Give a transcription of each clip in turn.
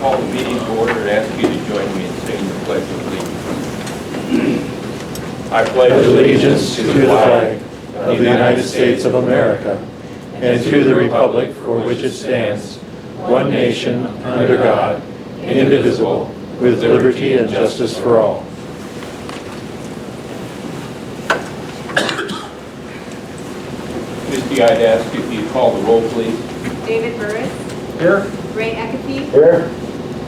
call the meeting to order and ask you to join me in saying the Pledge of Allegiance. I pledge allegiance to the flag of the United States of America and to the republic for which it stands, one nation, under God, indivisible, with liberty and justice for all. Misty, I'd ask if you call the roll, please. David Burris. Here. Ray Eckerty. Here.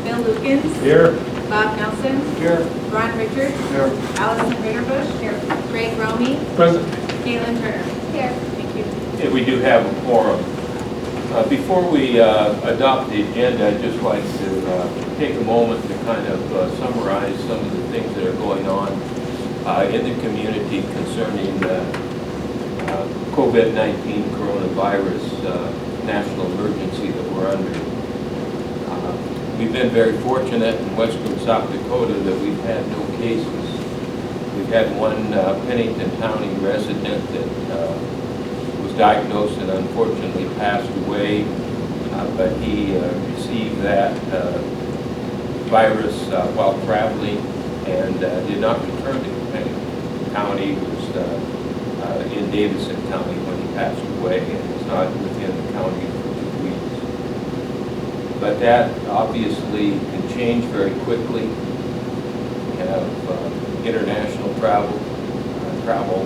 Bill Lukens. Here. Bob Nelson. Here. Ron Richards. Here. Allison Ritterbush. Here. Greg Romy. Present. Caitlin Turner. Here. Thank you. Yeah, we do have a quorum. Before we adopt the agenda, I'd just like to take a moment to kind of summarize some of the things that are going on in the community concerning COVID-19 coronavirus national emergency that we're under. We've been very fortunate in western South Dakota that we've had no cases. We've had one Pennington County resident that was diagnosed and unfortunately passed away, but he received that virus while traveling and did not return to Pennington County. He was in Davidson County when he passed away, and was not within the county for 2 weeks. But that obviously can change very quickly. We have international travel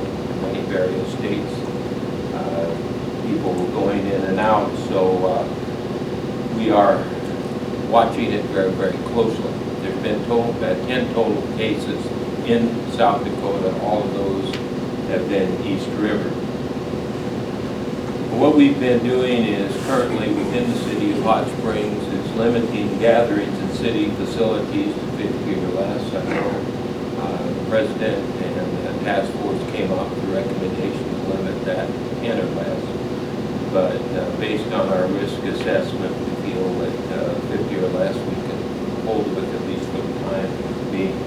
in many various states, people going in and out, so we are watching it very, very closely. There's been 10 total cases in South Dakota. All of those have been East River. What we've been doing is currently within the city of Hot Springs is limiting gatherings in city facilities to 50 or less. I know the president and the task force came up with a recommendation to limit that to 10 or less. But based on our risk assessment, we feel that 50 or less we can hold with at least for the time being.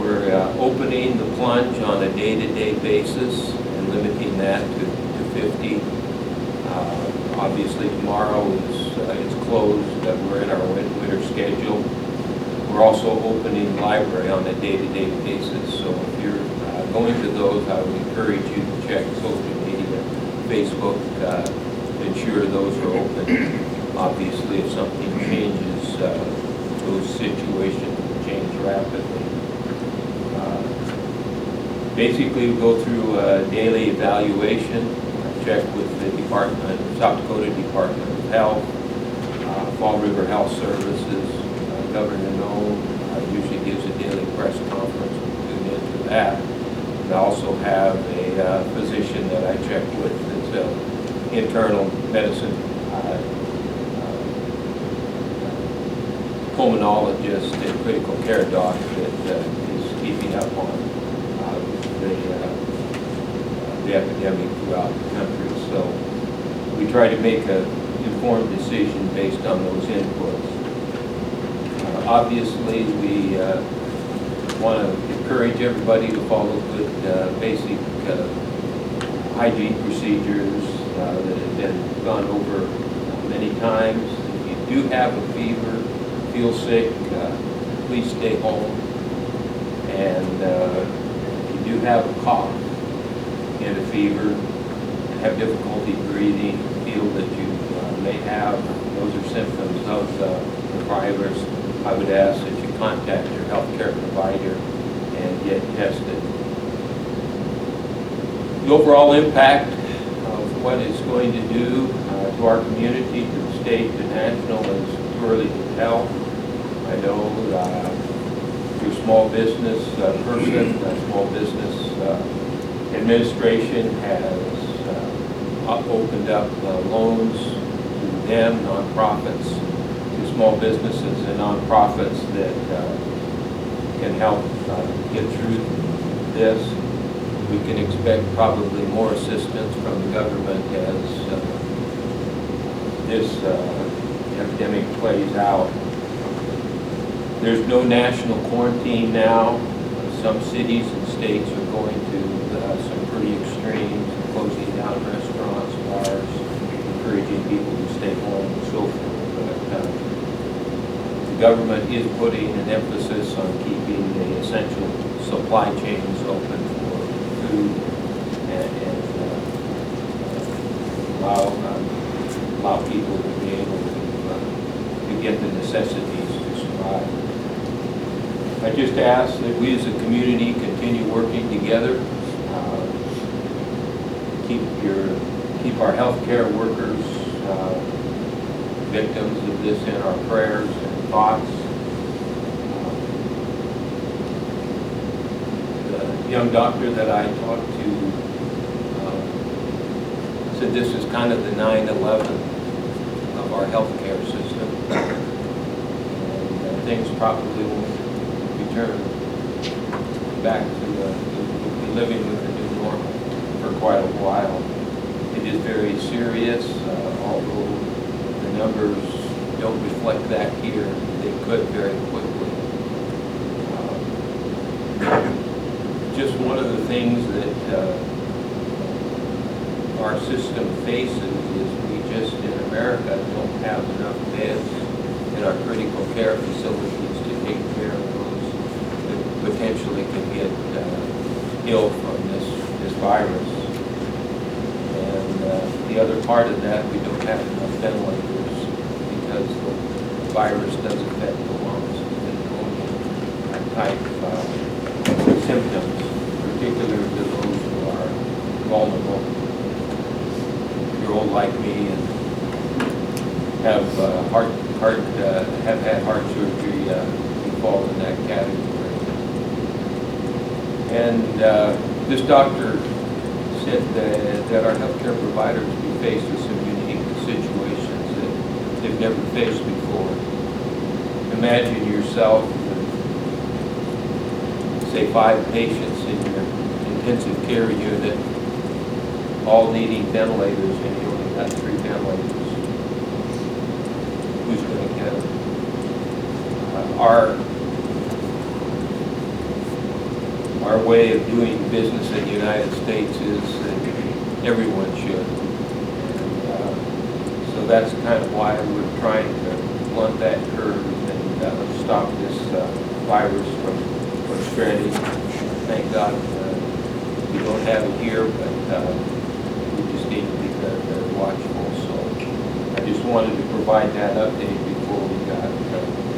We're opening the plunge on a day-to-day basis and limiting that to 50. Obviously tomorrow it's closed. We're in our winter schedule. We're also opening the library on a day-to-day basis. So if you're going to those, I would encourage you to check social media, Facebook, to ensure those are open. Obviously, if something changes, those situations will change rapidly. Basically, we go through a daily evaluation, check with the South Dakota Department of Health, Fall River Health Services, Governor Noel usually gives a daily press conference. We tune into that. I also have a physician that I check with that's an internal medicine pulmonologist and critical care doc that is keeping up on the epidemic throughout the country. So we try to make an informed decision based on those inputs. Obviously, we want to encourage everybody to follow good basic hygiene procedures that have been gone over many times. If you do have a fever, feel sick, please stay home. And if you do have a cough and a fever, and have difficulty breathing, feel that you may have, those are symptoms of the virus, I would ask that you contact your healthcare provider and get tested. The overall impact of what it's going to do to our community, to the state, to national, is too early to tell. I know your small business person, small business administration has opened up loans to them, nonprofits, to small businesses and nonprofits that can help get through this. We can expect probably more assistance from the government as this epidemic plays out. There's no national quarantine now. Some cities and states are going to some pretty extremes, closing down restaurants, bars, encouraging people to stay home and so forth. But government is putting an emphasis on keeping the essential supply chains open for food and allow people to be able to get the necessities to survive. I just ask that we as a community continue working together, keep our healthcare workers, victims of this in our prayers and thoughts. The young doctor that I talked to said this is kind of the 9/11 of our healthcare system. And things probably won't return back to living with the new normal for quite a while. It is very serious, although the numbers don't reflect that here. They could very quickly. Just one of the things that our system faces is we just in America don't have enough beds in our critical care facilities to take care of those that potentially can get ill from this virus. And the other part of that, we don't have enough ventilators because the virus does affect the lungs and pneumonia type symptoms, particularly to those who are vulnerable. If you're old like me and have have had heart surgery, you fall in that category. And this doctor said that our healthcare providers will be faced with some unique situations that they've never faced before. Imagine yourself with, say, 5 patients in your intensive care unit, all needing ventilators, and you only got 3 ventilators. Who's going to get them? Our way of doing business in the United States is that everyone should. And, so that's kind of why we're trying to blunt that curve and stop this virus from spreading. Thank God we don't have it here, but we just need to be very watchful. So I just wanted to provide that update before we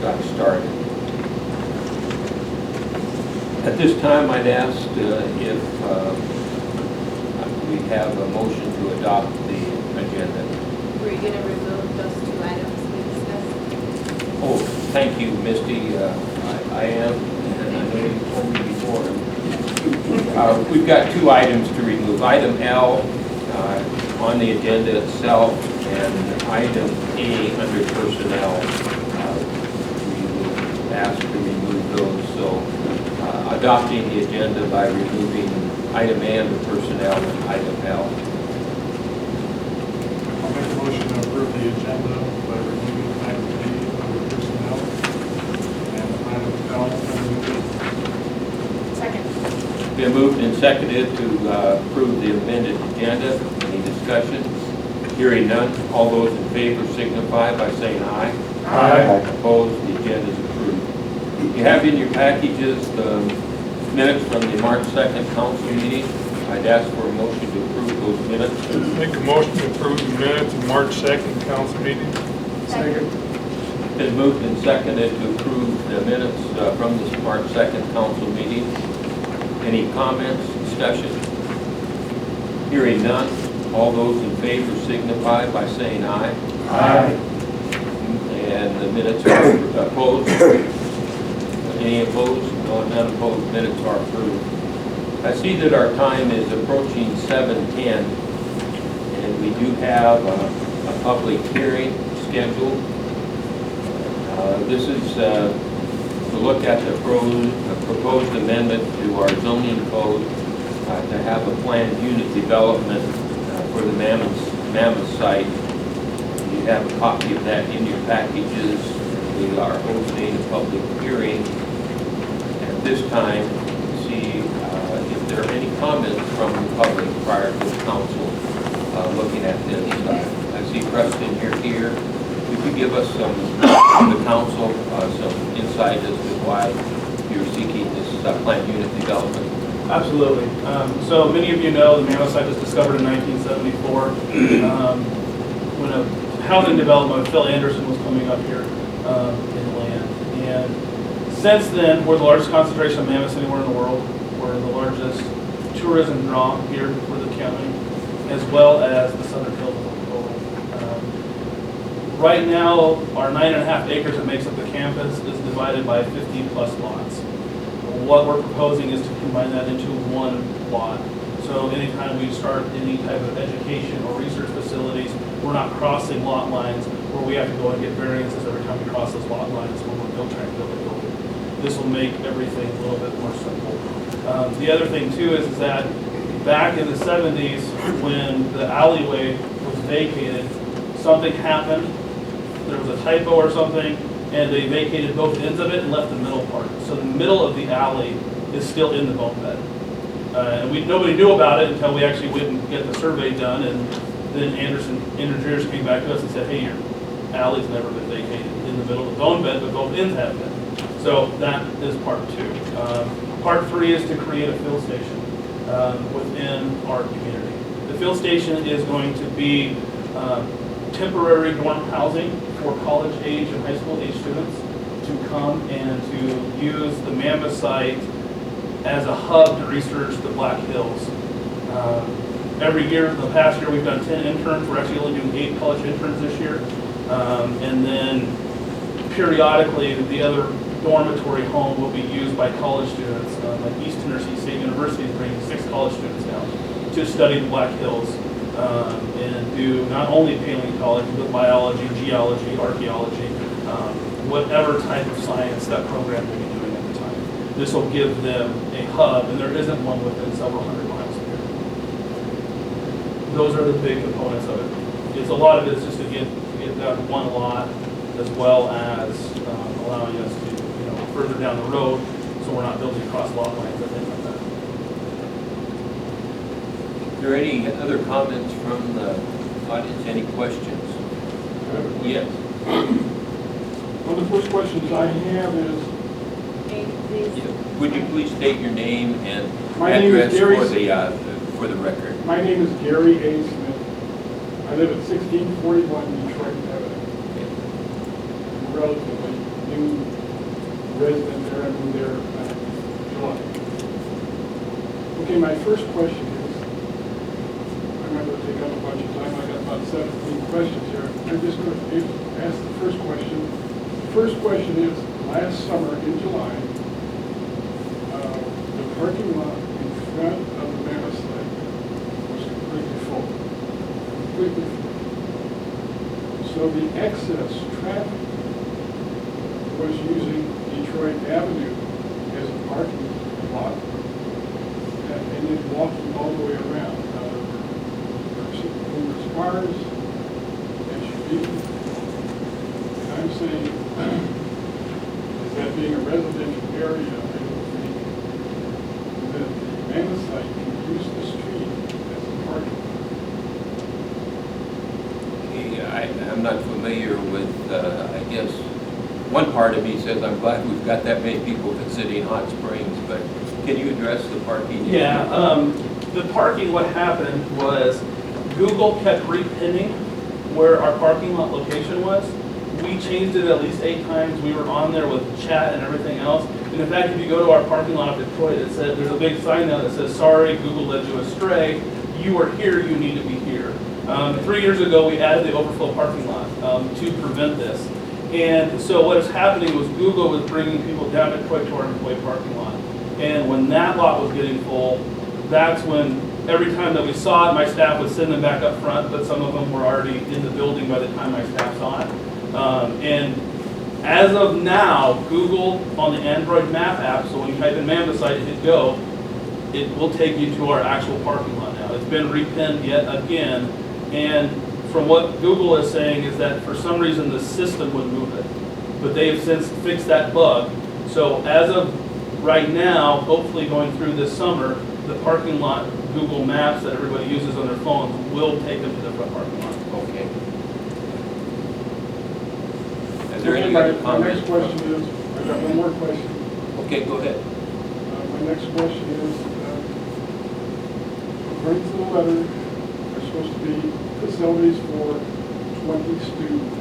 got started. At this time, I'd ask if we have a motion to adopt the agenda. Were you going to remove those 2 items we discussed? Oh, thank you, Misty. I am, and I know you told me before. We've got 2 items to remove. Item L on the agenda itself, and item A under personnel. We will ask to remove those. So adopting the agenda by removing item A under personnel and item L. I'll make a motion to approve the agenda by removing item B under personnel and item L under B. Second. Been moved and seconded to approve the amended agenda. Any discussion? Hearing none. All those in favor signify by saying aye. Aye. Opposed? The agenda is approved. You have in your packages the minutes from the March 2nd council meeting. I'd ask for a motion to approve those minutes. Make a motion to approve the minutes of March 2nd council meeting. Second. Been moved and seconded to approve the minutes from this March 2nd council meeting. Any comments, discussion? Hearing none. All those in favor signify by saying aye. Aye. And the minutes are opposed. Any opposed? No, none opposed. Minutes are approved. I see that our time is approaching 7:10, and we do have a public hearing scheduled. This is to look at the proposed amendment to our zoning code to have a planned unit development for the Mammoth site. You have a copy of that in your packages. We are hosting a public hearing at this time to see if there are any comments from the public prior to the council looking at this. I see Preston here. Could you give us the council, some Absolutely. So many of you know the Mammoth site was discovered in 1974 when a housing development, Phil Anderson, was coming up here in land. And since then, we're the largest concentration of mammoths anywhere in the world. We're the largest tourism draw here for the county, as well as the Southern Hills of Dakota. Right now, our 9.5 acres that makes up the campus is divided by 50 plus lots. What we're proposing is to combine that into one lot. So anytime we start any type of education or research facilities, we're not crossing lot lines where we have to go and get variances every time we cross those lot lines when we're trying to build a building. This will make everything a little bit more simple. The other thing too is that back in the 70s when the alleyway was vacated, something happened. There was a typo or something, and they vacated both ends of it and left the middle part. So the middle of the alley is still in the bone bed. And nobody knew about it until we actually went and get the survey done, and then Anderson engineers came back to us and said, hey, your alley's never been vacated in the middle of the bone bed, but both ends have been. So that is part 2. Part 3 is to create a fill station within our community. The fill station is going to be temporary dorm housing for college age and high school age students to come and to use the Mammoth site as a hub to research the Black Hills. Every year, the past year, we've done 10 interns. We're actually only doing 8 college interns this year. And then periodically, the other dormitory home will be used by college students. Like East Tennessee State University is bringing 6 college students down to study the Black Hills and do not only paleontology, but biology, geology, archaeology, whatever type of science that program will be doing at the time. This will give them a hub, and there isn't one within several hundred miles of here. Those are the big components of it. It's a lot of it is just to get done one lot, as well as allowing us to, further down the road, so we're not building across lot lines and things like that. Are there any other comments from the audience? Any questions? Yes. One of the first questions I have is, Okay, please. Yeah. Would you please state your name and My name is address Gary for the record? my name is Gary A. Smith. I live at 1641 Detroit Avenue. I'm a relatively new resident there. I moved there in July. Okay, my first question is, I'm going to take up a bunch of time. I got about 17 questions here. I'm just going to ask the first question. The first question is, last summer in July, the parking lot in front of the Mammoth site was completely full. Completely full. So the excess traffic was using Detroit Avenue as a parking lot and then walking all the way around. Numerous cars, SUVs. And I'm saying, is that being a residential area, I don't think that the Mammoth site can use the street as a parking lot. Okay, I'm not familiar with, I guess, one part of me says I'm glad we've got that many people visiting Hot Springs, but can you address the parking? Yeah, the parking, what happened was Google kept repinning where our parking lot location was. We changed it at least 8 times. We were on there with chat and everything else. And in fact, if you go to our parking lot of Detroit, it said, there's a big sign now that says, sorry, Google led you astray. You are here, you need to be here. 3 years ago, we added the overflow parking lot to prevent this. And so what was happening was Google was bringing people down to Detroit to our employee parking lot. And when that lot was getting full, that's when every time that we saw it, my staff would send them back up front, but some of them were already in the building by the time my staff saw it. And as of now, Google on the Android map app, so when you type in Mammoth site and hit go, it will take you to our actual parking lot now. It's been repinned yet again, and from what Google is saying is that for some reason the system would move it, but they have since fixed that bug. So as of right now, hopefully going through this summer, the parking lot Google Maps that everybody uses on their phones will take them to the front parking lot. Okay. Is there any My other comments? next question is, I've got one more question. Okay, go ahead. My next question is, according to the letter, there's supposed to be facilities for 20 students.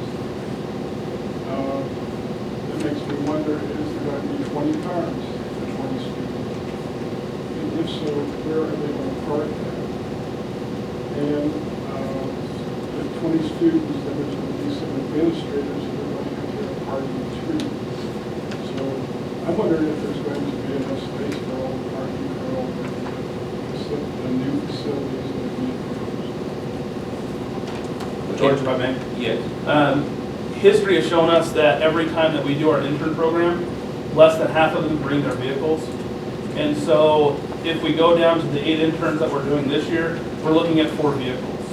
It makes me wonder, is there going to be 20 cars for 20 students? And if so, where are they going to park at? And with 20 students, then there's going to be some administrators who are going to have their parking too. So I'm wondering if there's going to be enough space for all the parking for all the new facilities that are being proposed. George, if I may. Yes. History has shown us that every time that we do our intern program, less than half of them bring their vehicles. And so if we go down to the 8 interns that we're doing this year, we're looking at 4 vehicles.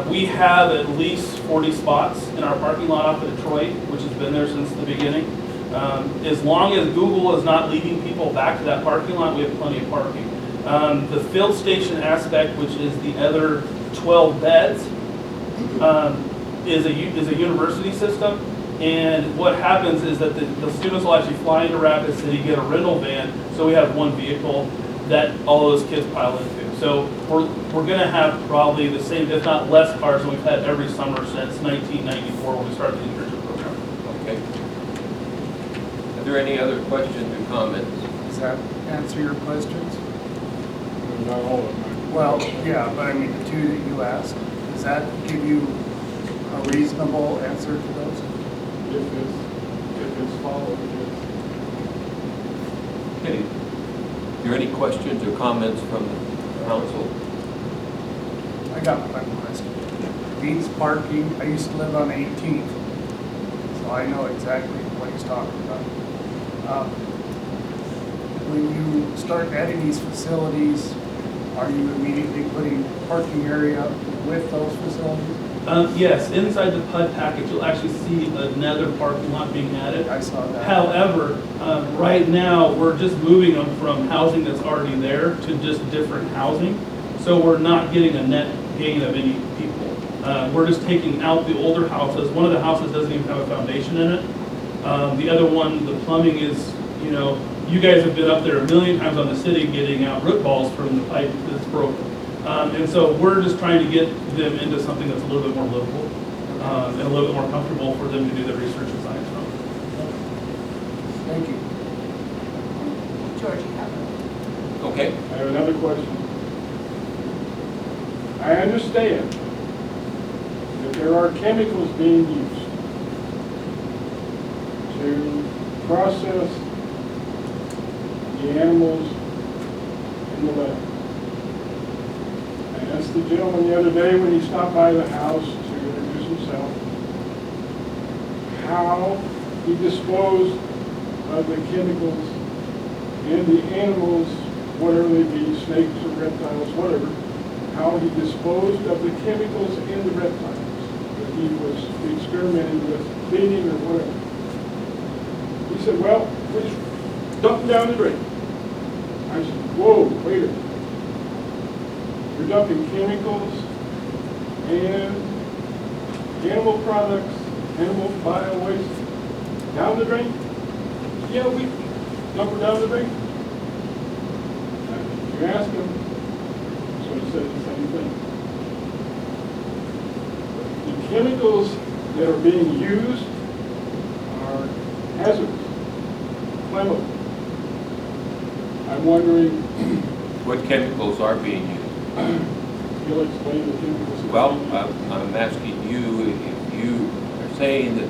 We have at least 40 spots in our parking lot off of Detroit, which has been there since the beginning. As long as Google is not leading people back to that parking lot, we have plenty of parking. The field station aspect, which is the other 12 beds, is a university system, and what happens is that the students will actually fly into Rapid City, get a rental van, so we have one vehicle that all those kids pile into. So we're going to have probably the same, if not less, cars than we've had every summer since 1994 when we started the internship program. Okay. Are there any other questions or comments? Does that answer your questions? Not all of them. Well, yeah, but I mean, the 2 that you asked, does that give you a reasonable answer to those? If it's followed, yes. Okay. Are there any questions or comments from the council? I got one question. Dean's parking, I used to live on 18th, so I know exactly what he's talking about. When you start adding these facilities, are you immediately putting parking area with those facilities? Yes, inside the PUD package, you'll actually see another parking lot being added. I saw that. However, right now, we're just moving them from housing that's already there to just different housing. So we're not getting a net gain of any people. We're just taking out the older houses. One of the houses doesn't even have a foundation in it. The other one, the plumbing is, you guys have been up there a million times on the city getting out root balls from the pipe that's broken. And so we're just trying to get them into something that's a little bit more livable and a little bit more comfortable for them to do their research and science from. Thank you. George, you have it. Okay. I have another question. I understand that there are chemicals being used to process the animals in the lab. I asked the gentleman the other day when he stopped by the house to introduce himself how he disposed of the chemicals in the animals, whatever they be, snakes or reptiles, whatever, how he disposed of the chemicals in the reptiles that he was experimenting with, cleaning or whatever. He said, well, we just dump them down the drain. I said, whoa, wait a minute. You're dumping chemicals and animal products, animal bio waste down the drain? Yeah, we dump them down the drain. You ask him, so he said the same thing. The chemicals that are being used are hazardous, flammable. I'm wondering, What chemicals are being used? you'll explain the chemicals. Well, I'm asking you, if you are saying that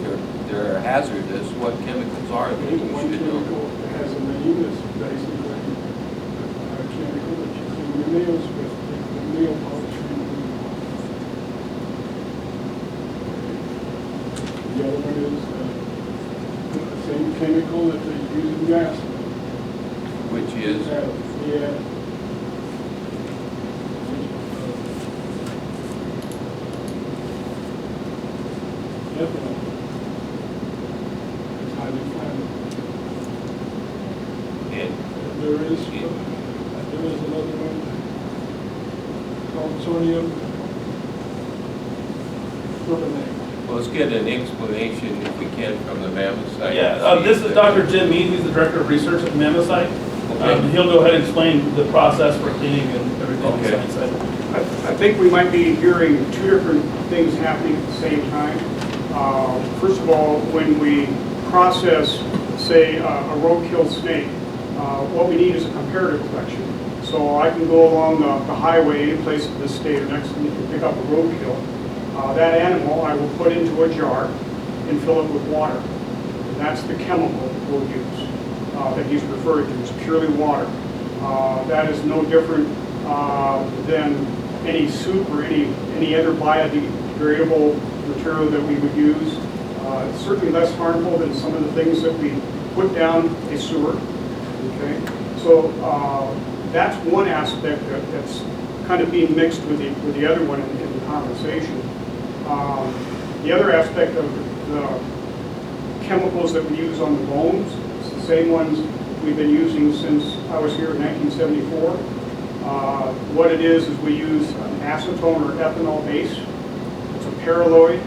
they're hazardous, what chemicals are they? There's You one should chemical know. that has a name that's basically a chemical that you clean your nails with, the nail polish remover. The other one is the same chemical that they use in gasoline. Which is, Yeah. Ethanol. It's highly flammable. and There is another one called sodium carbonate. well, let's get an explanation, if we can, from the Mammoth site. Yeah, this is Dr. Jim Mead, he's the Director of Research at the Mammoth site. He'll go ahead and explain the process for cleaning and everything Okay. inside. I think we might be hearing two different things happening at the same time. First of all, when we process, say, a roadkill snake, what we need is a comparative collection. So I can go along the highway, any place in this state or next to me, and pick up a roadkill. That animal I will put into a jar and fill it with water. And that's the chemical we'll use that he's referring to. It's purely water. That is no different than any soup or any other biodegradable material that we would use. It's certainly less harmful than some of the things that we put down a sewer. Okay, so that's one aspect that's kind of being mixed with the other one in the conversation. The other aspect of the chemicals that we use on the bones, it's the same ones we've been using since I was here in 1974. What it is we use an acetone or ethanol base. It's a paraloid.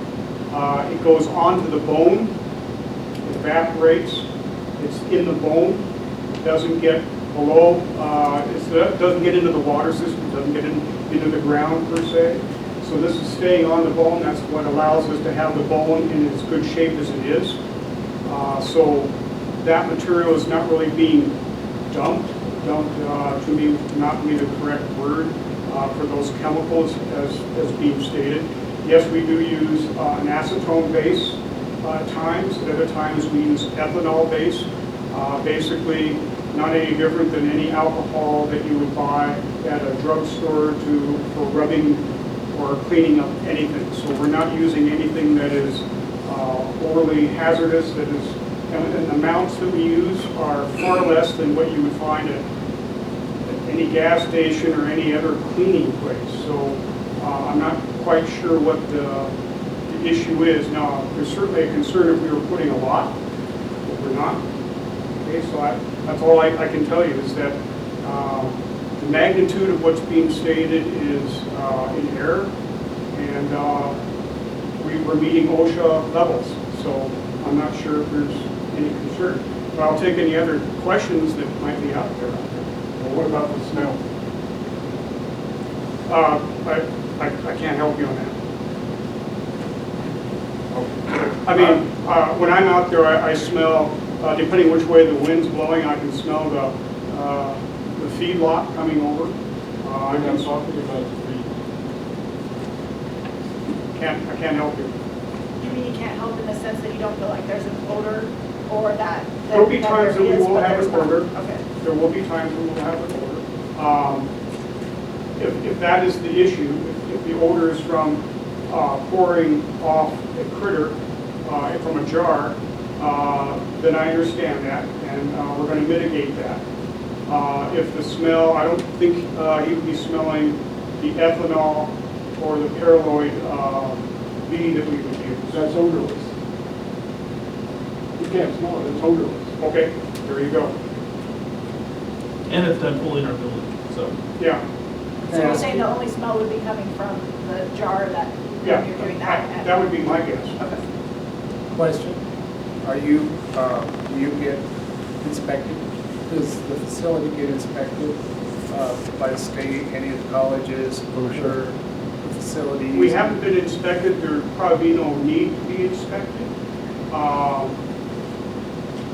It goes onto the bone, it evaporates, it's in the bone, it doesn't get below, it doesn't get into the water system, it doesn't get into the ground per se. So this is staying on the bone. That's what allows us to have the bone in as good shape as it is. So that material is not really being dumped to me, not be the correct word for those chemicals as being stated. Yes, we do use an acetone base at times. At other times we use ethanol base. Basically, not any different than any alcohol that you would buy at a drugstore for rubbing or cleaning up anything. So we're not using anything that is overly hazardous. And the amounts that we use are far less than what you would find at any gas station or any other cleaning place. So I'm not quite sure what the issue is. Now, there's certainly a concern if we were putting a lot, but we're not. Okay, so that's all I can tell you is that the magnitude of what's being stated is in error, and we're meeting OSHA levels. So I'm not sure if there's any concern. But I'll take any other questions that might be out there. Well, what about the smell? I can't help you on that. I mean, when I'm out there, I smell, depending which way the wind's blowing, I can smell the feedlot coming over. I'm talking about the feed. I can't help you. You mean you can't help in the sense that you don't feel like there's an odor or that? There'll be times that we there is, will but have there's an not? odor. Okay. There will be times when we'll have an odor. If that is the issue, if the odor is from pouring off a critter from a jar, then I understand that, and we're going to mitigate that. If the smell, I don't think he would be smelling the ethanol or the paraloid V that we would use. That's odorless. You can't smell it, it's odorless. Okay, there you go. And it's done fully in our building, so. Yeah. So you're saying the only smell would be coming from the jar that Yeah, you're doing that? that would be my guess. Okay. Question, are you, do you get inspected? Does the facility get inspected by the state, any of the colleges, or the facilities? We haven't been inspected. There'd probably be no need to be inspected.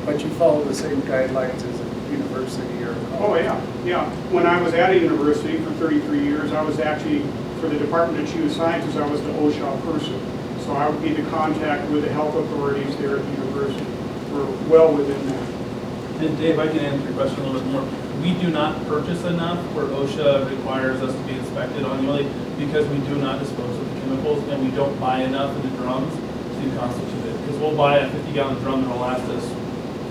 But you follow the same guidelines as a university or a Oh, college? yeah. When I was at a university for 33 years, I was actually, for the Department of Geosciences, I was the OSHA person. So I would be the contact with the health authorities there at the university. We're well within that. And Dave, I can answer your question a little bit more. We do not purchase enough where OSHA requires us to be inspected annually because we do not dispose of the chemicals, and we don't buy enough in the drums to constitute it. Because we'll buy a 50-gallon drum and it'll last us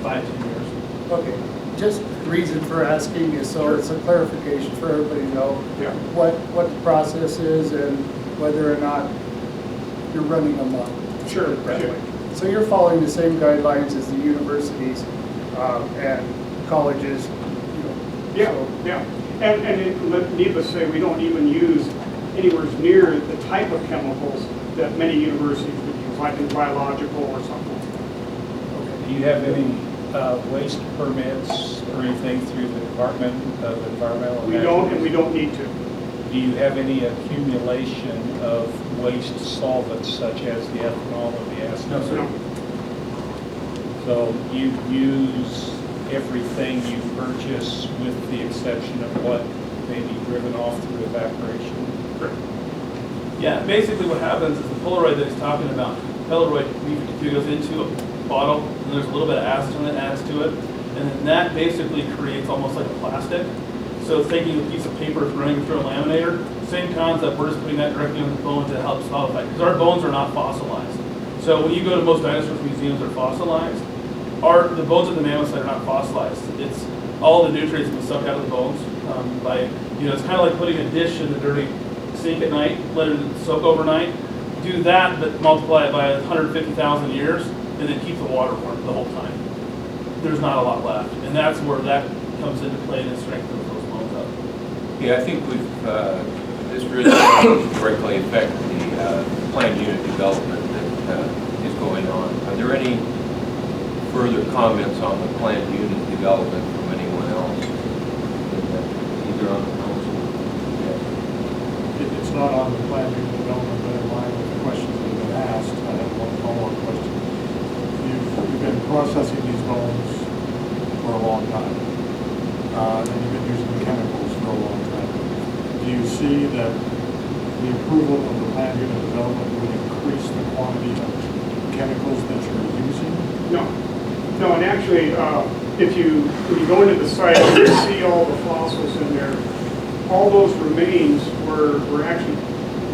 5-10 years. Okay, just the reason for asking is so it's a clarification for everybody to know Yeah. what the process is and whether or not you're running amok. Sure. So you're following the same guidelines as the universities and colleges, you know. Yeah, so- yeah. And needless to say, we don't even use anywhere near the type of chemicals that many universities would use, like in biological or something. Do you have any waste permits or anything through the Department of Environmental? We don't, and we don't need to. Do you have any accumulation of waste solvents such as the ethanol or the acid? No. So you use everything you purchase with the exception of what may be driven off through evaporation? Correct. Yeah, basically what happens is the Polaroid that he's talking about, Polaroid goes into a bottle, and there's a little bit of acid that adds to it, and then that basically creates almost like a plastic. So it's taking a piece of paper, running through a laminator, same concept, we're just putting that directly on the bone to help solidify, because our bones are not fossilized. So when you go to most dinosaur museums, they're fossilized. The bones of the mammoths are not fossilized. It's all the nutrients that we suck out of the bones it's kind of like putting a dish in the dirty sink at night, let it soak overnight. Do that, but multiply it by 150,000 years, and then keep the water warm the whole time. There's not a lot left, and that's where that comes into play and strengthens those bones up. Yeah, I think this really doesn't directly affect the planned unit development that is going on. Are there any further comments on the planned unit development from anyone else? Either on the council? It's not on the plan unit development, but in line with the questions that have been asked, I have one follow-up question. You've been processing these bones for a long time, and you've been using chemicals for a long time. Do you see that the approval of the plan unit development would increase the quantity of chemicals that you're using? No, and actually, when you go into the site, you see all the fossils in there. All those remains were actually,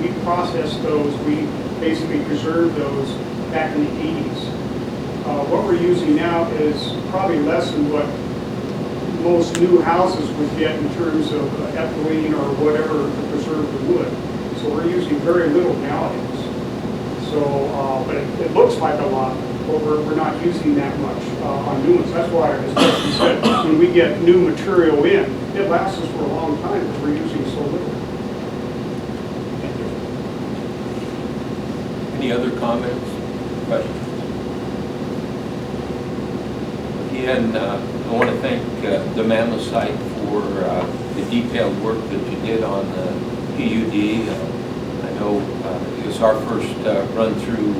we processed those, we basically preserved those back in the 80s. What we're using now is probably less than what most new houses would get in terms of ethylene or whatever to preserve the wood. So we're using very little nowadays. So, but it looks like a lot, but we're not using that much on new ones. That's why, as Justin said, when we get new material in, it lasts us for a long time because we're using so little. Any other comments, questions? Again, I want to thank the Mammoth site for the detailed work that you did on the PUD. I know it was our first run through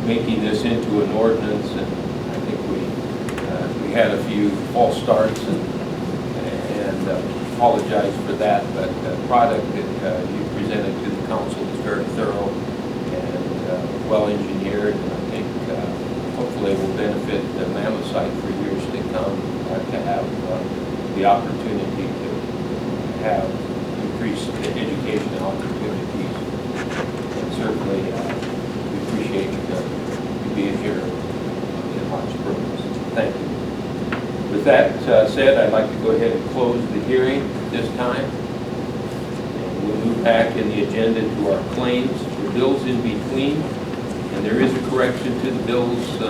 making this into an ordinance, and I think we had a few false starts and apologize for that, but the product that you presented to the council is very thorough and well engineered, and I think hopefully will benefit the Mammoth site for years to come to have the opportunity to have increased educational opportunities. And certainly we appreciate you being here in Hot Springs. Thank you. With that said, I'd like to go ahead and close the hearing at this time. And we'll move back in the agenda to our claims for bills in between. And there is a correction to the bills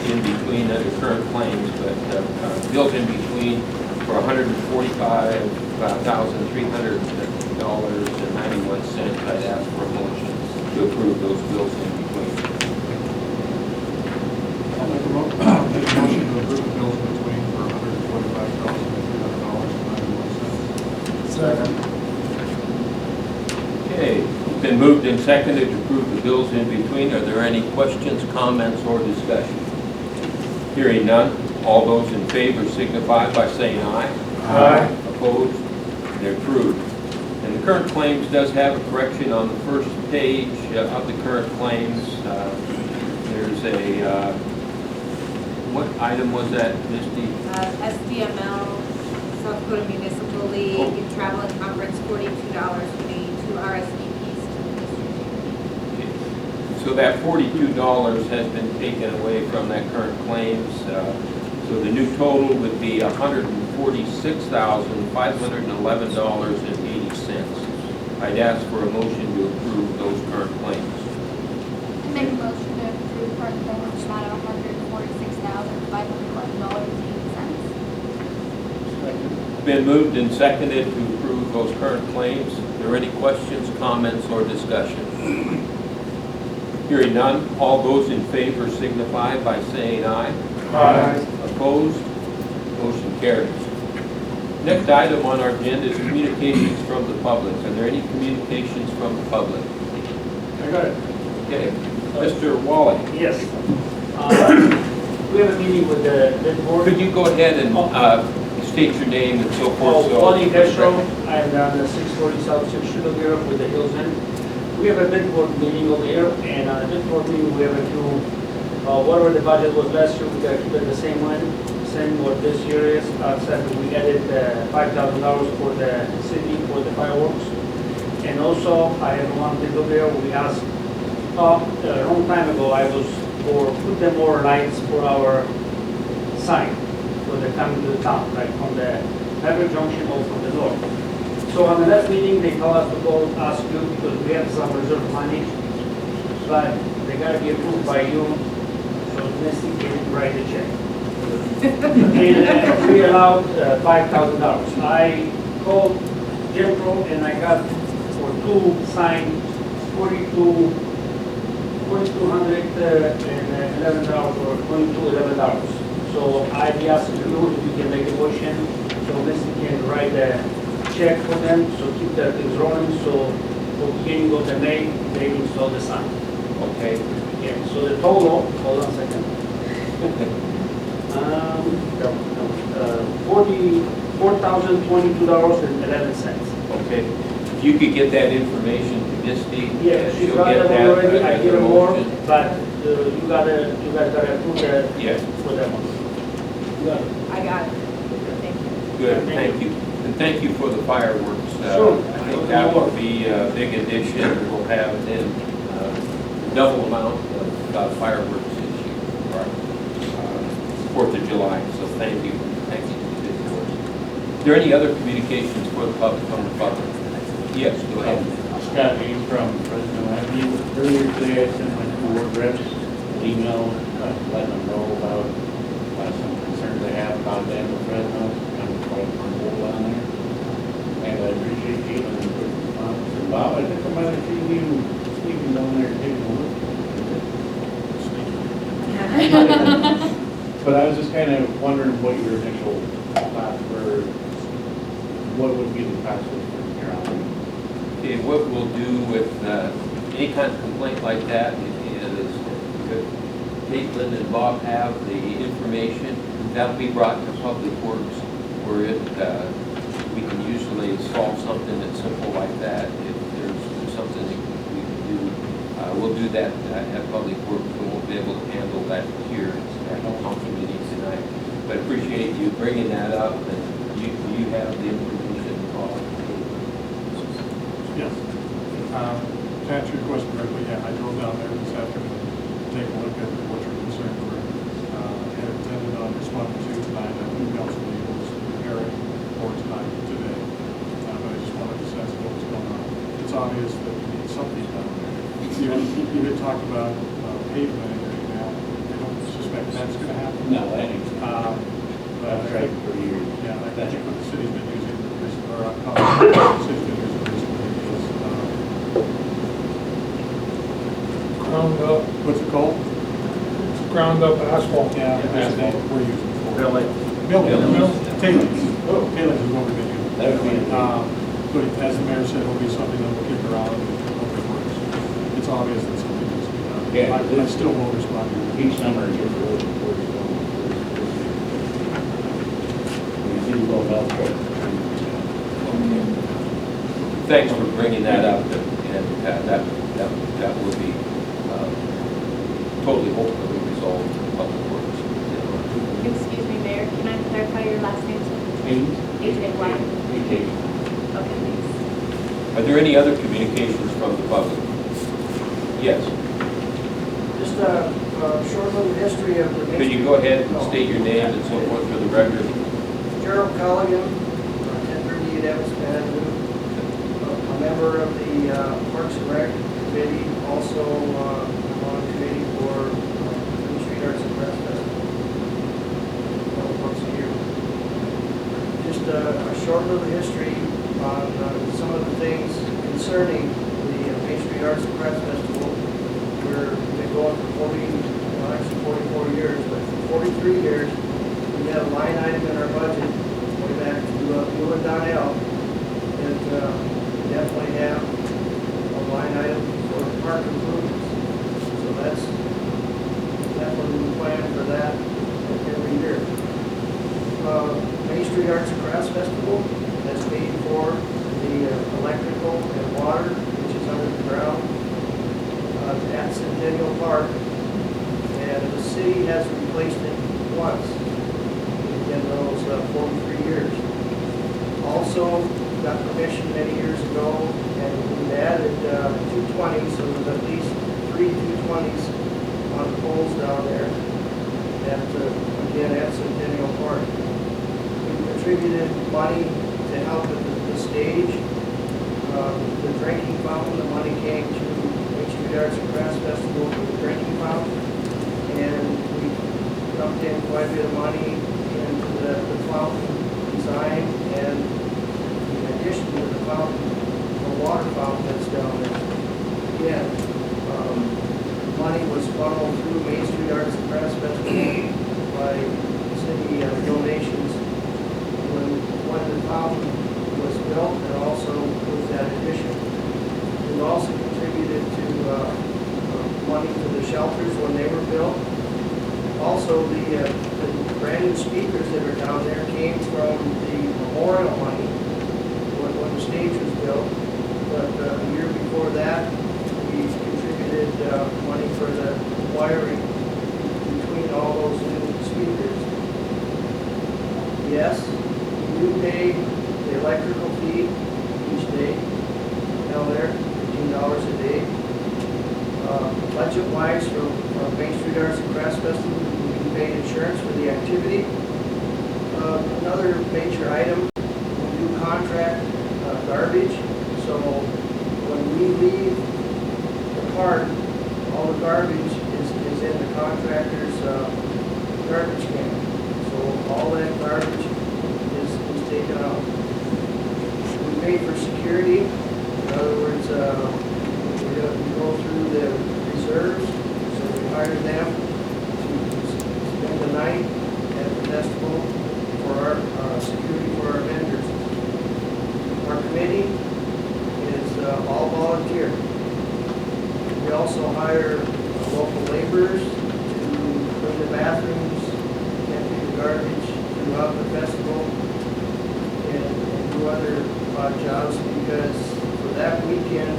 in between under current claims, but bills in between for $145,300.91. I'd ask for a motion to approve those bills in between. I'll make a motion to approve the bills between for $145,300.91. Second. Okay, it's been moved and seconded to approve the bills in between. Are there any questions, comments, or discussion? Hearing none, all those in favor signify by saying aye. Aye. Opposed? They're approved. And the current claims does have a correction on the first page of the current claims. There's a, what item was that, Misty? SDML, South Dakota Municipal League, travel and conference, $42 for the 2 RSVPs to the district. So that $42 has been taken away from that current claims. So the new total would be $146,511.80. I'd ask for a motion to approve those current claims. I make a motion to approve current claims amount of $146,511.80. Been moved and seconded to approve those current claims. Are there any questions, comments, or discussion? Hearing none, all those in favor signify by saying aye. Aye. Opposed? Motion carries. Next item on our agenda is communications from the public. Are there any communications from the public? I got it. Okay. Mr. Wally, Yes. We have a meeting with the board. could you go ahead and state your name and so forth? so- Wally Destro, I'm on the 640 South 6th Street over here with the Hills Inn. We have a bid board meeting over here, and on the bid board meeting, we have a few, whatever the budget was last year, we got to keep it the same one, same what this year is. Except we added $5,000 for the city for the fireworks. And also, I have one bid over here, we asked, a long time ago, I was for put them more lights for our sign when they're coming to the town, like from the Everett Junction or from the north. So on the last meeting, they told us to go ask you because we have some reserve money, but they gotta be approved by you, so Misty can write the check. And we allowed $5,000. I called Jim Pro and I got for two signs, $4,211 or $2,211. So I'd be asking you if you can make a motion, so Misty can write a check for them, so keep the things rolling, so for beginning of the May, they install the sign. Okay. Yeah, so the total, hold on a second. $44,022.11. Okay. If you could get that information to Misty. Yeah, she's she'll got get it that already, I as a give her more, motion. but you guys gotta approve that Yes. for that one. You got it. I got it. Thank you. Good, thank you. And thank you for the fireworks. Sure. I think that will be a big addition. We'll have then double amount of fireworks this year, for 4th of July. So thank you. Thank you for this board. Are there any other communications for the public from the public? Yes, go ahead. Scott Hayes from Fresno Avenue. Earlier today, I sent my two ward reps an email, letting them know about some concerns they have about them in Fresno, kind of quite on hold down there. And I appreciate Caitlin and quick response. And Bob, I think I might have seen you sneaking down there taking a look. But I was just kind of wondering what your initial thoughts were, what would be the process from here on? Okay, what we'll do with any kind of complaint like that is Caitlin and Bob have the information. That'll be brought to Public Works where we can usually solve something that's simple like that. If there's something that we can do, we'll do that at Public Works. We won't be able to handle that here at the council meeting tonight. But appreciate you bringing that up, and you have the information. Yes. To answer your question directly, yeah, I drove down there this afternoon to take a look at what your concerns were. And intended on responding to tonight, I think council meeting was preparing for tonight today. But I just wanted to sense what was going on. It's obvious that we need something down there. You had talked about pavement and everything now. I don't suspect that's going to happen. No, that ain't. But I've tried for years. yeah, I think what the city's been using recently, or the city's been using recently is, Ground up, what's it called? ground up asphalt. Yeah, that's what we're using it for. Really? Buildings. Tailings. Tailings is what we've been using. That would be, But as the mayor said, it'll be something that will kick around and Public Works. It's obvious that something needs to be done. Yeah, I still will respond to you. each summer it gets a little worse. The city will help. Thanks for bringing that up, and that will be totally hopefully resolved in Public Works. Excuse me, Mayor, can I clarify your last name? AJ White. Okay, thanks. Are there any other communications from the public? Yes. Just a short little history of the. Could you go ahead and state your name and so forth for the record? Gerald Colligan, 1038 Evanston Avenue, a member of the Parks and Rec Committee, also on a committee for Main Street Arts and Crafts Festival, once a year. Just a short little history on some of the things concerning the Main Street Arts and Crafts Festival. we've been going for 40, well, actually 44 years, but for 43 years, we had a line item in our budget, way back to Bill and Donnell, that we definitely have a line item for park improvements. So that's definitely we plan for that every year. Main Street Arts and Crafts Festival, that's paid for the electrical and water, which is under the ground at Centennial Park. And the city has replaced it once in those 43 years. Also, got permission many years ago, and we added 220s, so there's at least 3 220s on the poles down there at, again, at Centennial Park. We contributed money to help with the stage, the drinking fountain. The money came to Main Street Arts and Crafts Festival for the drinking fountain, and we dumped in quite a bit of money into the fountain design, and in addition to the fountain, the water fountain that's down there. Again, money was funneled through Main Street Arts and Crafts Festival by city donations when the fountain was built, and also with that addition. We also contributed to money to the shelters when they were built. Also, the brand new speakers that are down there came from the memorial money when the stage was built. But a year before that, we contributed money for the wiring between all those new speakers. Yes, we do pay the electrical fee each day down there, $15 a day. Budget-wise, from Main Street Arts and Crafts Festival, we can pay insurance for the activity. Another major item, we do contract garbage. So when we leave the park, all the garbage is in the contractor's garbage can. So all that garbage is taken out. We pay for security. In other words, we go through the reserves, so we hire them to spend the night at the festival for our security for our vendors. Our committee is all volunteer. We also hire local laborers to clean the bathrooms, empty the garbage throughout the festival, and do other odd jobs, because for that weekend,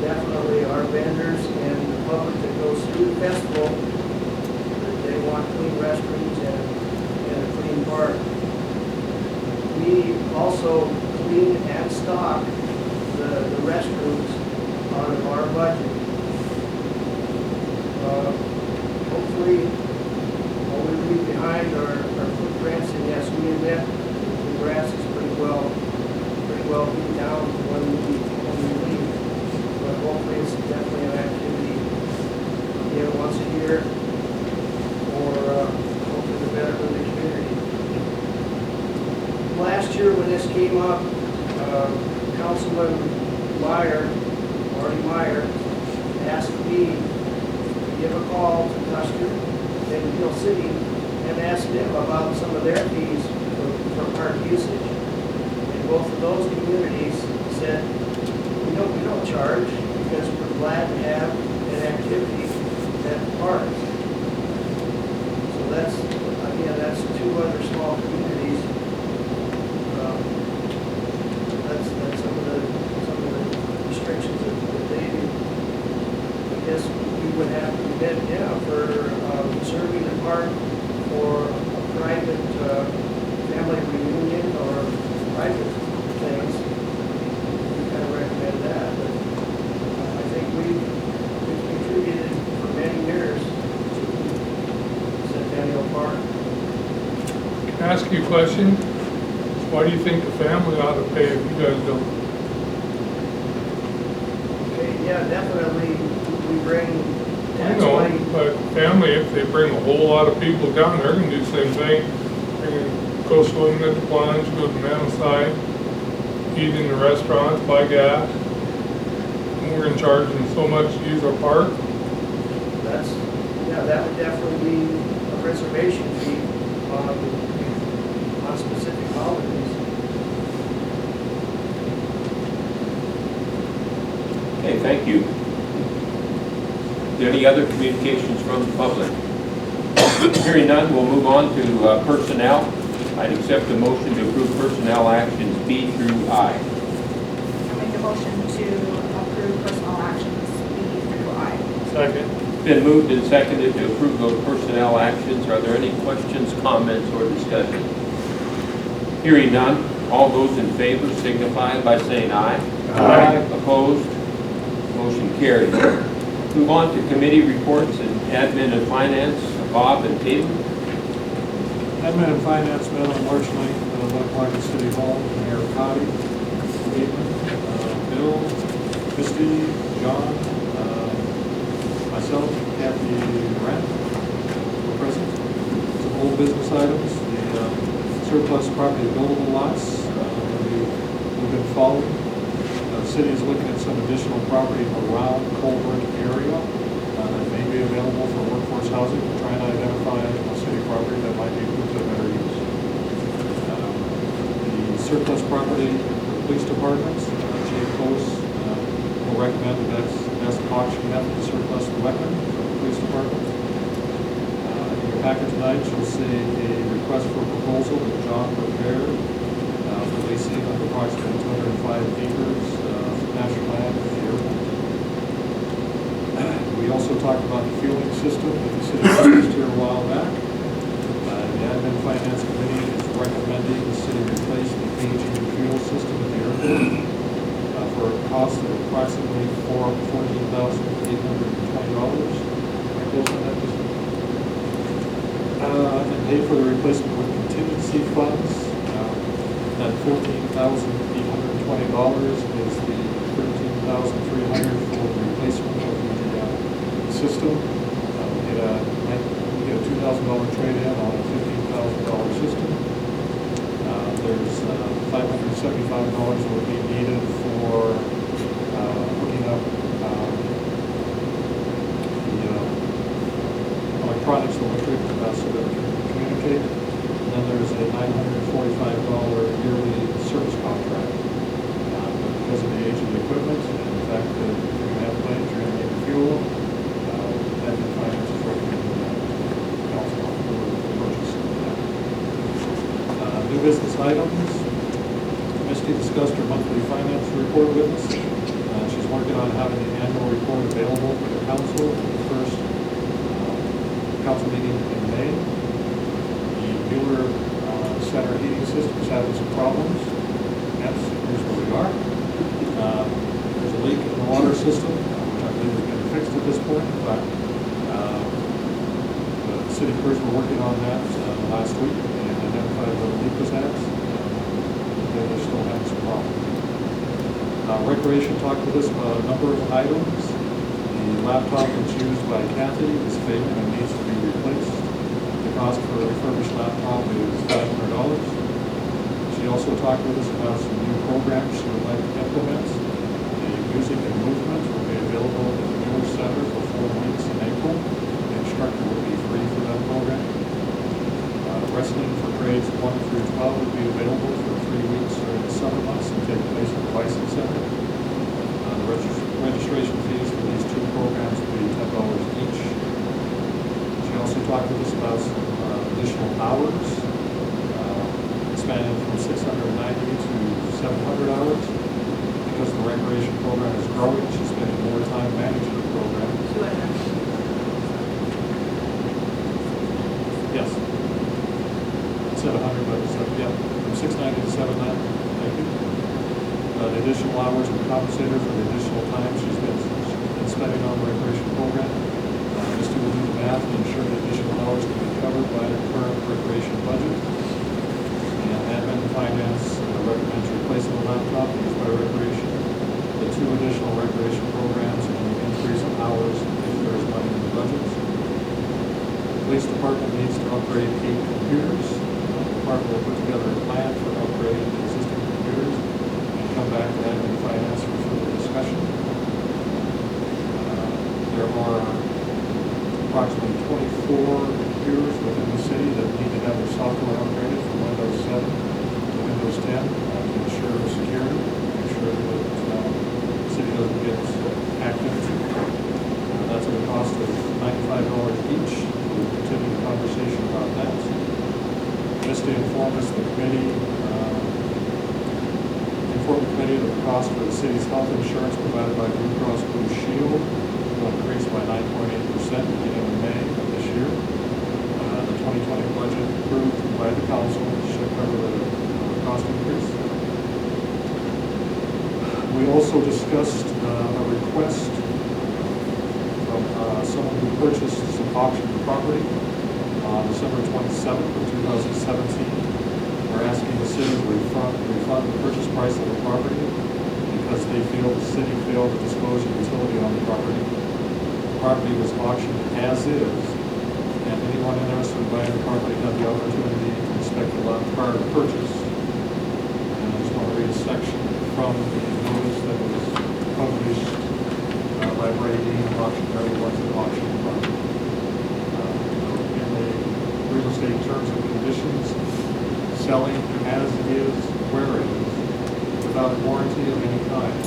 definitely our vendors and the public that goes through the festival, they want clean restrooms and a clean park. We also clean and stock the restrooms out of our budget. Hopefully, what we leave behind are footprints, and yes, we admit the grass is pretty well beat down when we leave. But hopefully, it's definitely an activity, once a year, or hopefully the better for the community. Last year when this came up, Councilman Marty Meyer, asked me to give a call to Custer and Hill City and ask them about some of their fees for park usage. And both of those communities said, we don't charge, because we're glad to have an activity at the parks. So that's two other small communities. That's some of the restrictions that they do. I guess we would have to admit, for serving the park for a private family reunion or private things, we kind of recommend that. But I think we've contributed for many years to Centennial Park. Can I ask you a question? Why do you think the family ought to pay if you guys don't? Okay, yeah, definitely, we bring I tax know, money. but family, if they bring a whole lot of people down, they're gonna do the same thing. They're gonna go swimming at the plunge, go to Mountainside, eat in the restaurants, buy gas. And we're gonna charge them so much to use our park. That's, yeah, that would definitely be a reservation fee on specific holidays. Okay, thank you. Are there any other communications from the public? Hearing none, we'll move on to personnel. I'd accept the motion to approve personnel actions B through I. I'll make a motion to approve personal actions B through I. Second. It's been moved and seconded to approve those personnel actions. Are there any questions, comments, or discussion? Hearing none, all those in favor signify by saying aye. Aye. Opposed? Motion carries. Move on to committee reports and admin and finance. Bob and Tatum. Admin and Finance met on March 9th at 11 o'clock at City Hall. Mayor Cotty, Bateman, Bill, Christie, John, myself, Kathy Grant were present. Some old business items, the surplus property buildable lots we've been following. The city is looking at some additional property around Colebrook area that may be available for workforce housing. We're trying to identify a city property that might be put to better use. The surplus property, the police departments, Chief Post will recommend the best auction method to surplus the weapon for the police department. In your packet tonight, you'll see a request for proposal that John prepared for leasing of approximately 205 acres of national land at the airport. We also talked about the fueling system that the city purchased here a while back. The Admin Finance Committee is recommending the city replace the aging fuel system at the airport for a cost of approximately $14,820. And pay for the replacement with contingency funds. That $14,820 is the $13,300 for the replacement of the system. We get a $2,000 trade-in on a $15,000 system. There's $575 will be needed for hooking up the electronics electric so that we can communicate. And then there's a $945 yearly service contract. But because of the age of the equipment and the fact that if you're going to have planes, you're going to need fuel, Admin Finance is recommending that council approve the purchase of that. New business items. Misty discussed her monthly finance report with us. She's working on having the annual report available for the council for the first council meeting in May. The Mueller Center heating system is having some problems. Yes, here's where we are. There's a leak in the water system, which I believe has been fixed at this point. In fact, the city crews were working on that last week and identified where the leak was at. They're still having some problems. Recreation talked with us about a number of items. The laptop that's used by Kathy is failing and needs to be replaced. The cost for a refurbished laptop is $500. She also talked with us about some new programs she would like to implement. The music and movement will be available at the Mueller Center for 4 weeks in April. The instructor will be free for that program. Wrestling for grades 1 through 12 will be available for 3 weeks during the summer months and take place at the Bison Center. The registration fees for these two programs will be $10 each. She also talked with us about some additional hours, expanding from 690 to 700 hours. Because the recreation program is growing, she's spending more time managing the program. 200. Yes. 700, but yeah, from 690 to 790. Thank you. The additional hours are compensated for the additional time she's been spending on the recreation program. Misty will do the math to ensure the additional hours can be covered by the current recreation budget. And Admin and Finance recommends replacing the laptop used by recreation, the 2 additional recreation programs, and the increase in hours if there is money in the budget. The police department needs to upgrade 8 computers. The department will put together a plan for upgrading the existing computers and come back to Admin and Finance for further discussion. There are approximately 24 computers within the city that need to have their software upgraded from Windows 7 to Windows 10 to ensure security, make sure that the city doesn't get hacked into. That's at a cost of $95 each. We'll continue the conversation about that. Just to inform us, the committee, inform the committee that the cost for the city's health insurance provided by Blue Cross Blue Shield will increase by 9.8% beginning in May of this year. The 2020 budget approved by the council should cover the cost increase. We also discussed a request from someone who purchased some auction property on December 27th of 2017. We're asking the city to refund the purchase price of the property because they feel the city failed to disclose a utility on the property. The property was auctioned as is, and anyone interested in buying the property had the opportunity to inspect the lot prior to purchase. And I just want to read a section from the notice that was published by Brady Dean, auctioneer, who wants to auction the property. In the real estate terms and conditions, selling as is, where is, without warranty of any kind.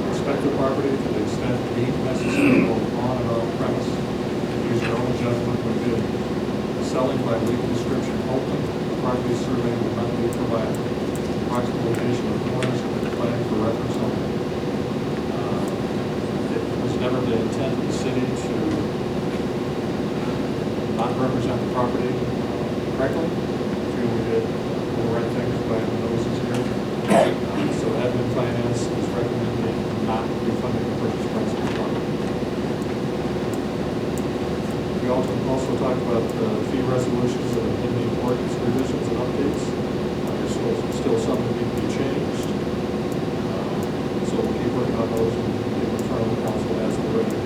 Inspect the property to the extent deemed necessary both on and off premise. Use your own judgment when bidding. Selling by lead description only. The property survey will not be provided. Approximate location of corners will be planned for reference only. It was never the intent of the city to not represent the property correctly. We did the right things by the notices here. So admin finance is recommending not refunding the purchase price of the property. We also talked about the fee resolutions that are in the ordinance revisions and updates. There's still some that need to be changed. So we'll keep working on those and get them in front of the council as they're ready.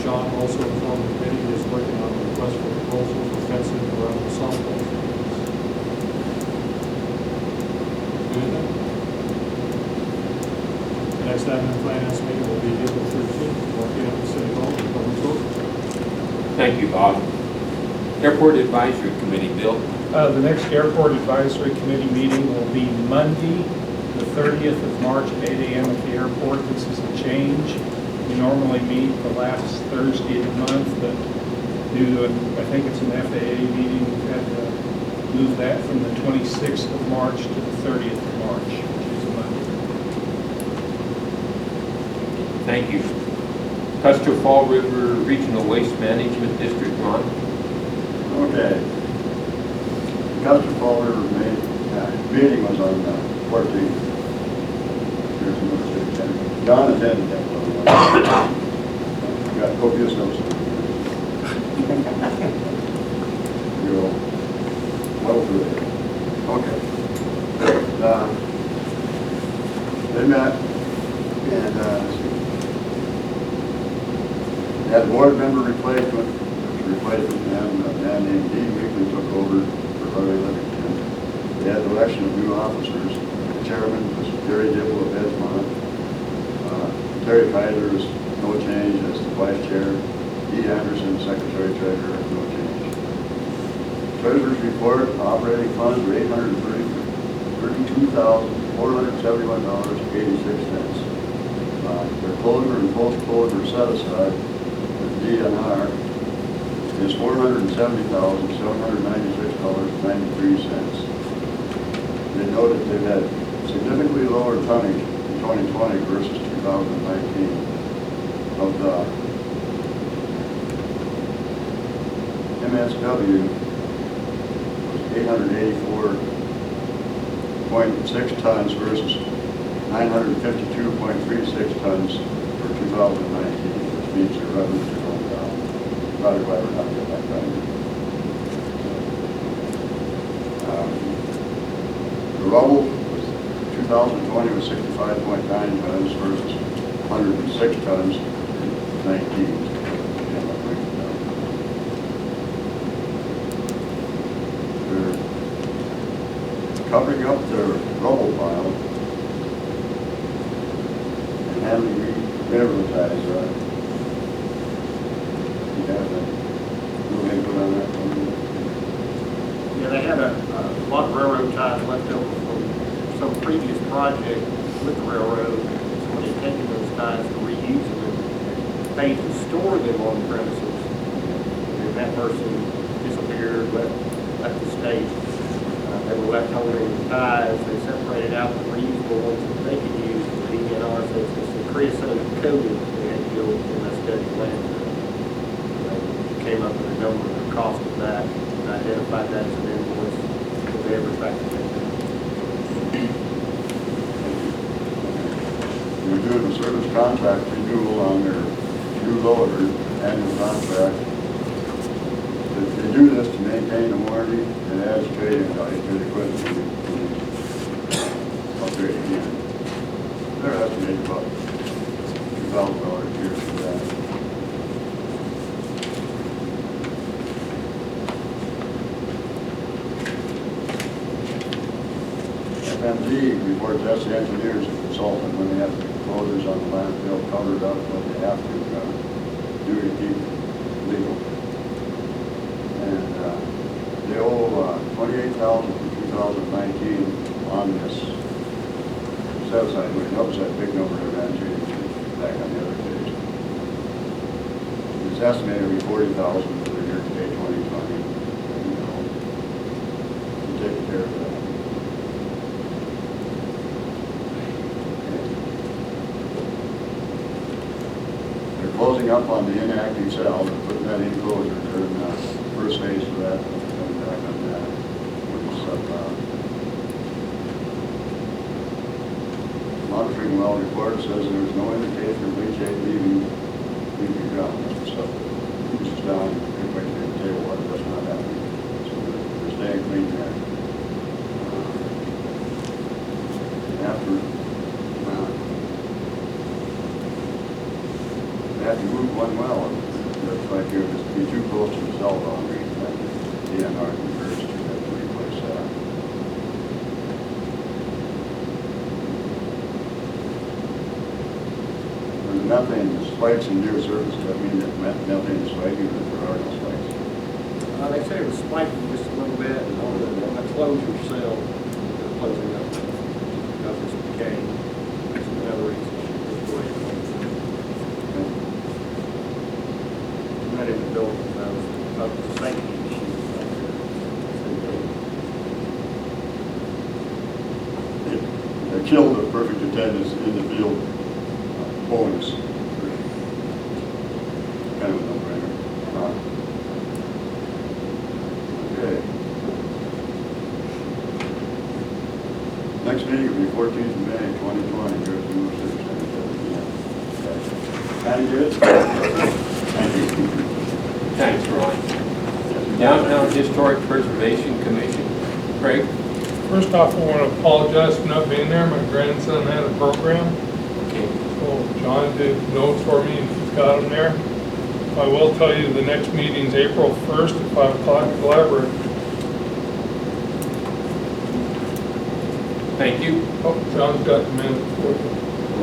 John also informed the committee he is working on a request for proposal for fencing around the softball fields. Anything? The next admin finance meeting will be April 13th, 4 p.m. at City Hall in Public Works. Thank you, Bob. Airport Advisory Committee, Bill. The next Airport Advisory Committee meeting will be Monday, the 30th of March at 8 a.m. at the airport. This is a change. We normally meet the last Thursday of the month, but due to, I think it's an FAA meeting, we've had to move that from the 26th of March to the 30th of March, which is a Monday. Thank you. Custer Fall River Regional Waste Management District, Ron. Okay. Custer Fall River meeting was on 14th. Here's another 610. John attended that one. Got copious notes. You're well through it. Okay. They met and they had a board member replacement, and a man named Dean Weekly took over for Harley Livingston. They had the election of new officers. The chairman was Gary Dibble of Edgemont. Terry Kaiser is no change as the vice chair. E. Anderson, secretary treasurer, no change. Treasurer's report, operating funds were $832,471.86. Their closure and post-closure set aside with DNR is $470,796.93. They noted they've had significantly lower tonnage in 2020 versus 2019. Of the MSW was 884.6 tons versus 952.36 tons for 2019, which means your revenues are going down. Probably why we're not getting that done. The rubble was 2020 was 65.9 tons versus 106 tons in 19. They're covering up their rubble pile and having re-ties left over from some previous project with the railroad. So when they've taken those ties to reuse them and paid to store them on premises, and that person disappeared, left the state. They were left holding the ties. They separated out the reusable ones that they could use. The DNR says it's the creosote coated. They had to go in that study landfill. They came up with a number of the cost of that and identified that as an invoice that they ever factored in. We're doing a service contract renewal on their new loader, annual contract. They do this to maintain the warranty and adds trade-in value to the equipment upgrade again. They're estimating about $2,000 a year for that. FMZ reports that's the engineers and consultant when they have the closures on the landfill covered up what they have to do to keep it legal. And they owe $28,000 for 2019 on this set aside. When it helps that big number of entries back on the other page. It's estimated to be $40,000 for the year to date 2020. And, we're taking care of that. Closing up on the inactive cell and putting that in closure. They're in the first phase of that. And back on that. Monitoring well report says there was no indication of leachate leaving the ground. So it's just down everybody in the table water. That's not happening. So they're staying clean there. After have to move one well, that's right here, just be too close to the cell boundary, and the DNR converts to have to replace that. When the methane spikes in near surface, does that mean that methane is spiking, or there are no spikes? They say it was spiking just a little bit, and on the closure cell, they're closing up because it's decaying. That's another reason. In the building, of the safety issues. They killed the perfect attendance in the field bonus. Kind of a no-brainer. Okay. Next meeting will be 14th of May, 2020, here at the University Center. Patty, good? Thank you. Thanks, Ron. Downtown Historic Preservation Commission. Craig? First off, I want to apologize for not being there. My grandson had a program. Okay. So John did notes for me and he's got them there. I will tell you the next meeting's April 1st at 5 o'clock at the library. Thank you. Oh, John's got the minutes for you.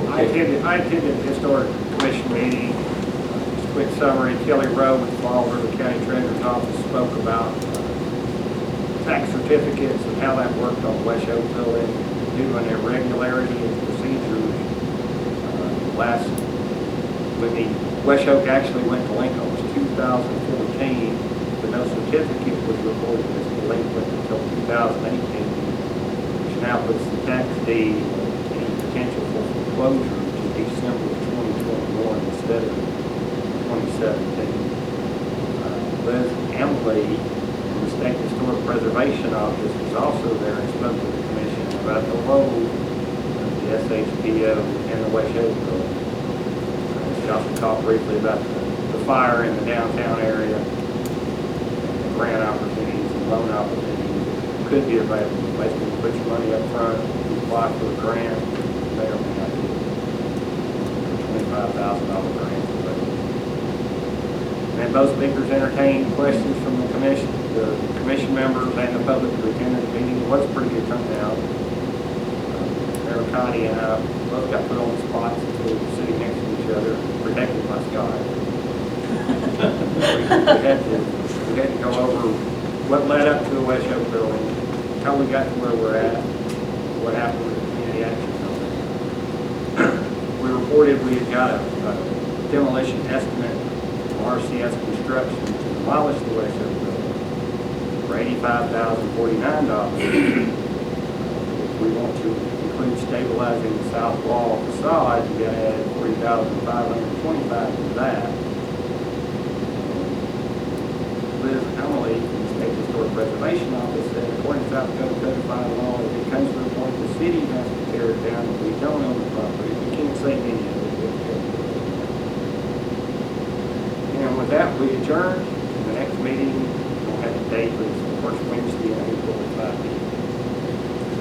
Okay. I attended the Historic Commission meeting. Just a quick summary, Kelly Rowe with Fall River County Treasurer's Office spoke about tax certificates and how that worked on West Oak Building, due to an irregularity in procedures. When the West Oak actually went to Lincoln, it was 2014, but no certificate was recorded as delinquent until 2018, which now puts the tax deed and potential for foreclosure to December of 2021 instead of 2017. Liz Emily from the State Historic Preservation Office was also there and spoke to the commission about the role of the SHPO and the West Oak Building. She also talked briefly about the fire in the downtown area, and the grant opportunities and loan opportunities that could be available. Basically, put your money up front, you apply for a grant, may or may not get $25,000 grant. And both speakers entertained questions from the commission members and the public who attended the meeting. It was a pretty good turnout. Mayor Connie and I both got put on the spot since we were sitting next to each other, protected by Scott. we had to go over what led up to the West Oak Building, how we got to where we're at, what happened with the community action building. We reported we had got a demolition estimate from RCS Construction to demolish the West Shore building for $85,049. If we want to include stabilizing the south wall facade, you gotta add $40,525 to that. Liz Emily from the State Historic Preservation Office said, according to South Dakota codified law, if it comes to the point the city has to tear it down, if we don't own the property, we can't save any of it. And with that, we adjourn. The next meeting, we'll have a date, but it's the first Wednesday in April at 5 p.m.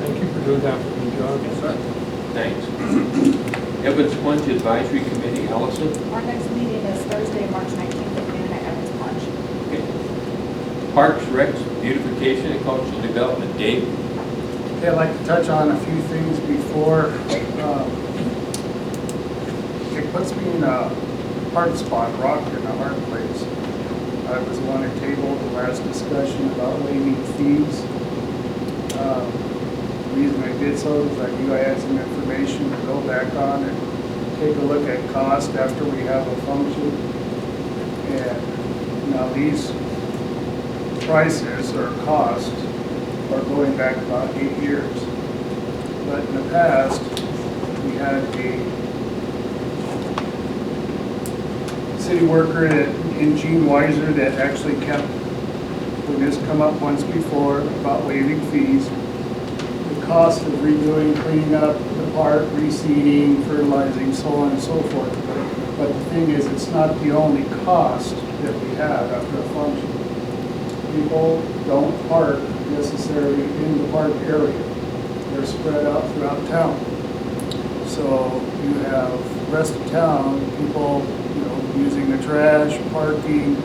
Thank you for doing that for me, John. Yes, sir. Thanks. Evans Plunge Advisory Committee, Allison? Our next meeting is Thursday, March 19th at noon at Evans Plunge. Okay. Parks, Recs, Beautification, and Cultural Development, Dave? Okay, I'd like to touch on a few things before. It puts me in a hard spot, rock in a hard place. I was the one who tabled the last discussion about waiving fees. The reason I did so is I knew I had some information to go back on and take a look at cost after we have a function. And now these prices or costs are going back about 8 years. But in the past, we had a city worker in Gene Weiser that actually kept, when this come up once before about waiving fees, the cost of redoing, cleaning up the park, reseeding, fertilizing, so on and so forth. But the thing is, it's not the only cost that we have after a function. People don't park necessarily in the park area. They're spread out throughout town. So you have the rest of town, people, using the trash, parking,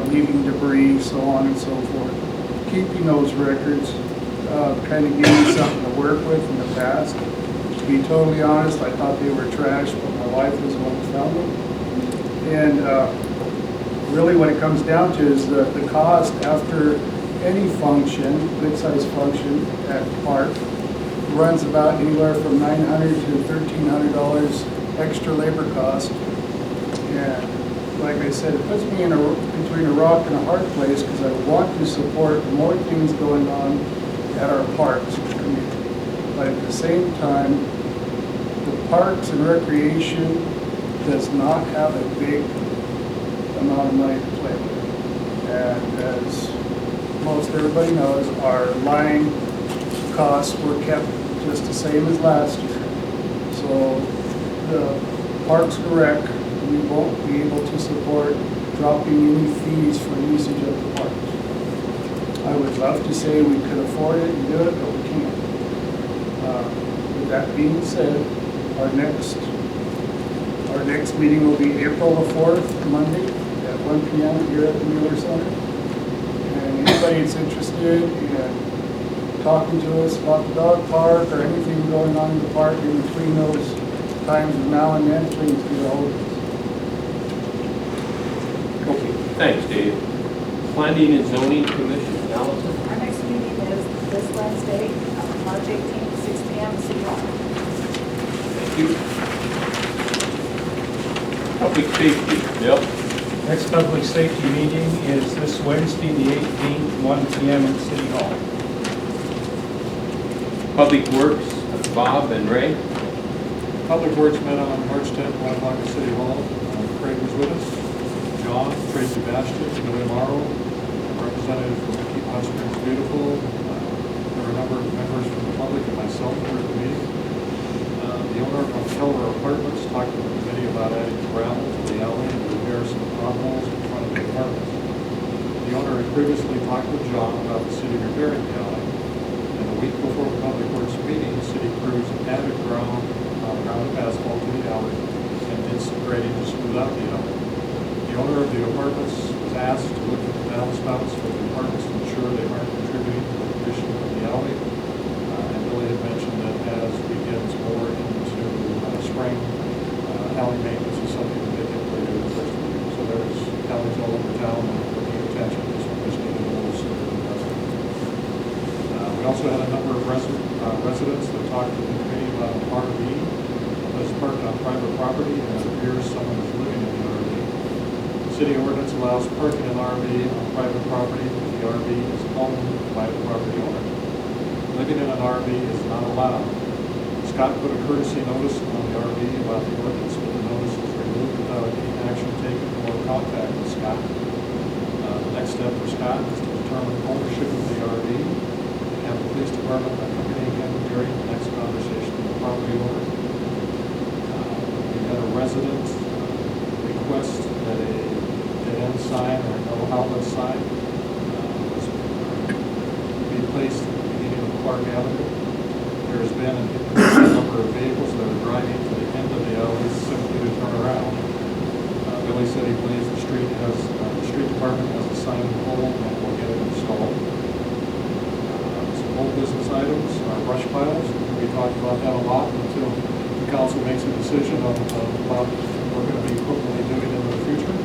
leaving debris, so on and so forth. Keeping those records, kind of giving me something to work with in the past. To be totally honest, I thought they were trash, but my wife was the one who found them. And really what it comes down to is the cost after any function, good-sized function at the park, runs about anywhere from $900 to $1,300 extra labor cost. And like I said, it puts me in between a rock and a hard place because I want to support more things going on at our parks community. But at the same time, the parks and recreation does not have a big amount of money to play with. And as most everybody knows, our line costs were kept just the same as last year. So the Parks and Rec, we won't be able to support dropping any fees for usage of the parks. I would love to say we could afford it and do it, but we can't. With that being said, our next meeting will be April the 4th, Monday, at 1 p.m. here at the Mueller Center. And anybody that's interested in talking to us about the dog park or anything going on in the park in between those times of now and then, please get a hold of us. Okay, thanks, Dave. Planning and Zoning Commission, Allison? Our next meeting is this Wednesday, March 18th, 6 p.m. City Hall. Thank you. Public Safety, Bill? Next public safety meeting is this Wednesday, the 18th, 1 p.m. at City Hall. Public Works, Bob and Ray? Public Works met on March 10th, 1 o'clock at City Hall. Craig was with us. John, Tracy Bastian, Billy Morrow, representative from Keep Hot Springs Beautiful. There were a number of members from the public and myself were at the meeting. The owner of Keller Apartments talked to the committee about adding gravel to the alley and repair some potholes in front of the apartments. The owner had previously talked with John about the city repairing the alley. And a week before the Public Works meeting, the city crews added ground of asphalt to the alley and did some grading to smooth out the alley. The owner of the apartments was asked to look at the downspouts for the apartments to ensure they aren't contributing to the condition of the alley. And Billy had mentioned that as we get more into spring, alley maintenance is something that they typically do the first of the year. So there's alleys all over town and we're paying attention. This one just needed a little sort of investment. We We also had a number of residents that talked to the committee about an RV that's parked on private property, and it appears someone is living in the RV. The city ordinance allows parking an RV on private property if the RV is owned by the property owner. Living in an RV is not allowed. Scott put a courtesy notice on the RV about the ordinance, but the notice was removed without any action taken or contact with Scott. The next step for Scott is to determine ownership of the RV and have the police department accompany him during the next conversation with the property owner. We had a resident request that a dead-end sign or no outlet sign was be placed at the beginning of Clark Avenue. There has been an increasing number of vehicles that are driving to the end of the alley simply to turn around. Billy said he believes the street department has a sign pole and will get it installed. Some old business items are brush piles. We talked about that a lot until the council makes a decision on what we're going to be quickly doing in the future.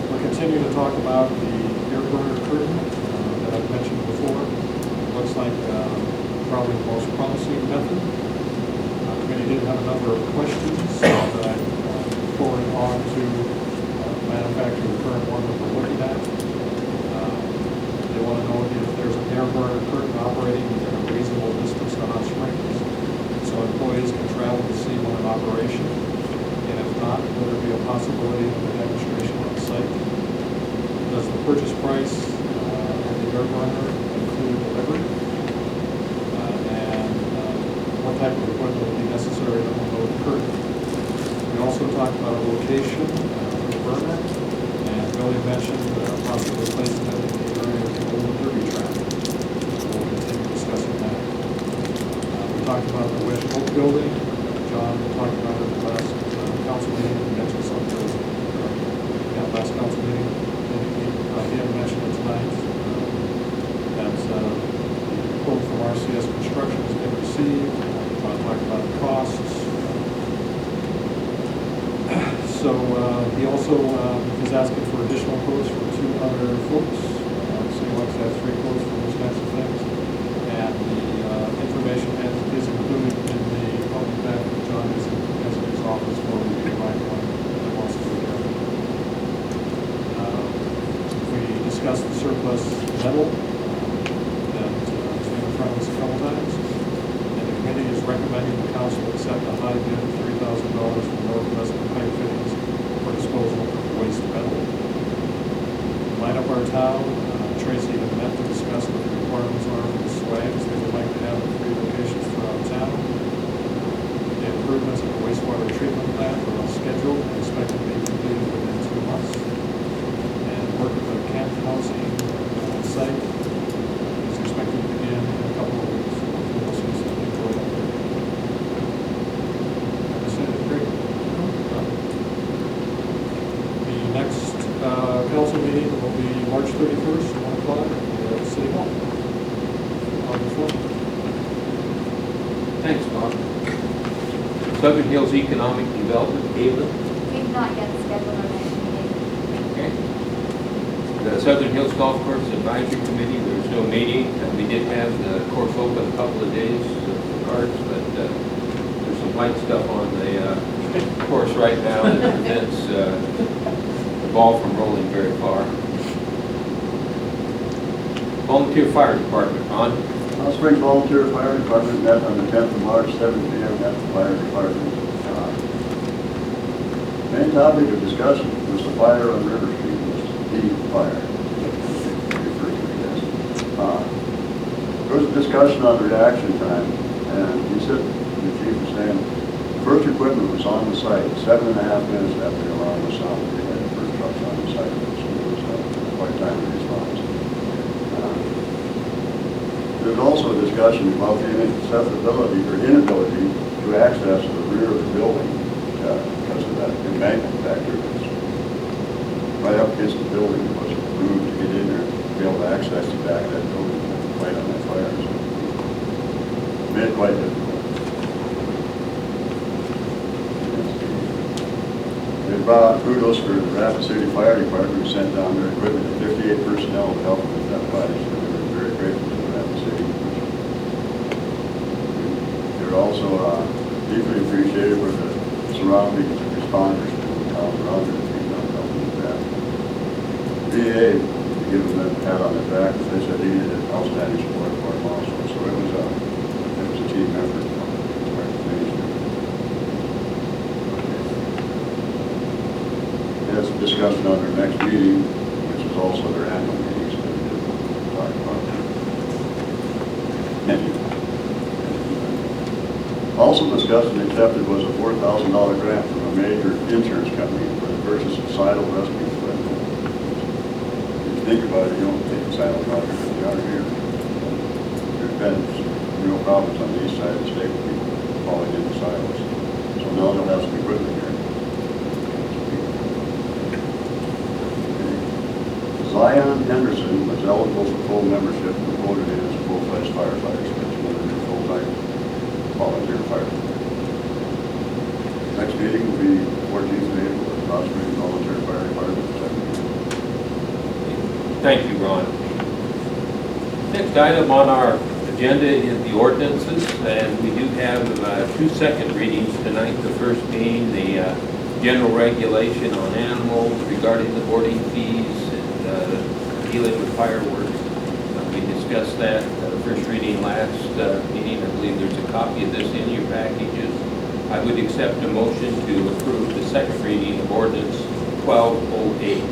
We're continuing to talk about the air burner curtain that I've mentioned before. It looks like probably the most promising method. The committee did have a number of questions that I forwarded on to manufacturer the current one that we're looking at. They want to know if there's an air burner curtain operating within a reasonable distance to hot springs, so employees can travel to see one in operation. And if not, will there be a possibility of a demonstration on site? Does the purchase price of the air burner include delivery? What type of equipment would be necessary to unload the curtain? We also talked about a location for the burner, and Billy mentioned possibly placing it in the area of the old derby track. So we'll continue discussing that. We talked about the West Oak building. John talked about it at the last council meeting. He mentioned something at last council meeting. He hadn't mentioned it tonight. That's the quote from RCS Construction has been received. Talk about the costs. So he also is asking for additional quotes from 2 other folks. So he wants to have 3 quotes for those kinds of things. And the information is included in the public packet that John has in his office for you to provide one that wants to look at it. We discussed the surplus metal that's been in front of us a couple times. Committee is recommending the council accept a high bid of $3,000 from Northwest Pipe Fittings for disposal of waste metal. Line up our town. Tracy had met to discuss what the requirements are for the swags they would like to have in 3 locations throughout town. The improvements at the wastewater treatment plant are on schedule and expected to be completed within 2 months. And work at the camp housing site is expected to begin in a couple of weeks. Council meeting will be March 31st, 1 o'clock at City Hall. On the floor. Thanks, Bob. Southern Hills Economic Development, Caitlin. We've not yet scheduled our next meeting. Okay. The Southern Hills Golf Course Advisory Committee, there was no meeting. We did have the course open a couple of days for cards, but there's some white stuff on the course right now that prevents ball from rolling very far. Volunteer Fire Department, Ron? Hot Springs Volunteer Fire Department met on the 10th of March, 7 p.m. at the fire department. Main topic of discussion was the fire on River Street, was the fire. There was a discussion on reaction time, and he said, the chief was saying, the first equipment was on the site 7.5 minutes after the alarm was sounded. On the site, so it was quite timely response. There's also a discussion about the inaccessibility or inability to access the rear of the building because of that embankment factor that's right up against the building. It wasn't approved to get in there to be able to access the back of that building and fight on that fire. So it made it quite difficult. They brought out kudos for the Rapid City Fire Department who sent down their equipment and 58 personnel to help with that fire. So they were very grateful for that. surrounding responders to the town around it, being not helping with that. VA, give them a pat on the back, they said he did an outstanding support for him also, so it was a team effort. As discussed on their next meeting, which is also their annual meeting, so we did talk about that. Also discussed and accepted was a $4,000 grant from a major insurance company for the purchase of silo rescue equipment. If you think about it, you don't take the silos out here, they are here. There's been real problems on the east side of the state with people falling into silos. So now they'll have some equipment here. Zion Henderson was eligible for full membership and voted in as a full-fledged firefighter, so it's one of the full-time volunteer firefighters. Next meeting will be 14th of April at Ross Springs Volunteer Fire Department. Thank you, Ron. Next item on our agenda is the ordinances, and we do have two second readings tonight. The first being the general regulation on animals regarding the boarding fees and dealing with fireworks. We discussed that first reading last meeting. I believe there's a copy of this in your packages. I would accept a motion to approve the second reading of ordinance 1208.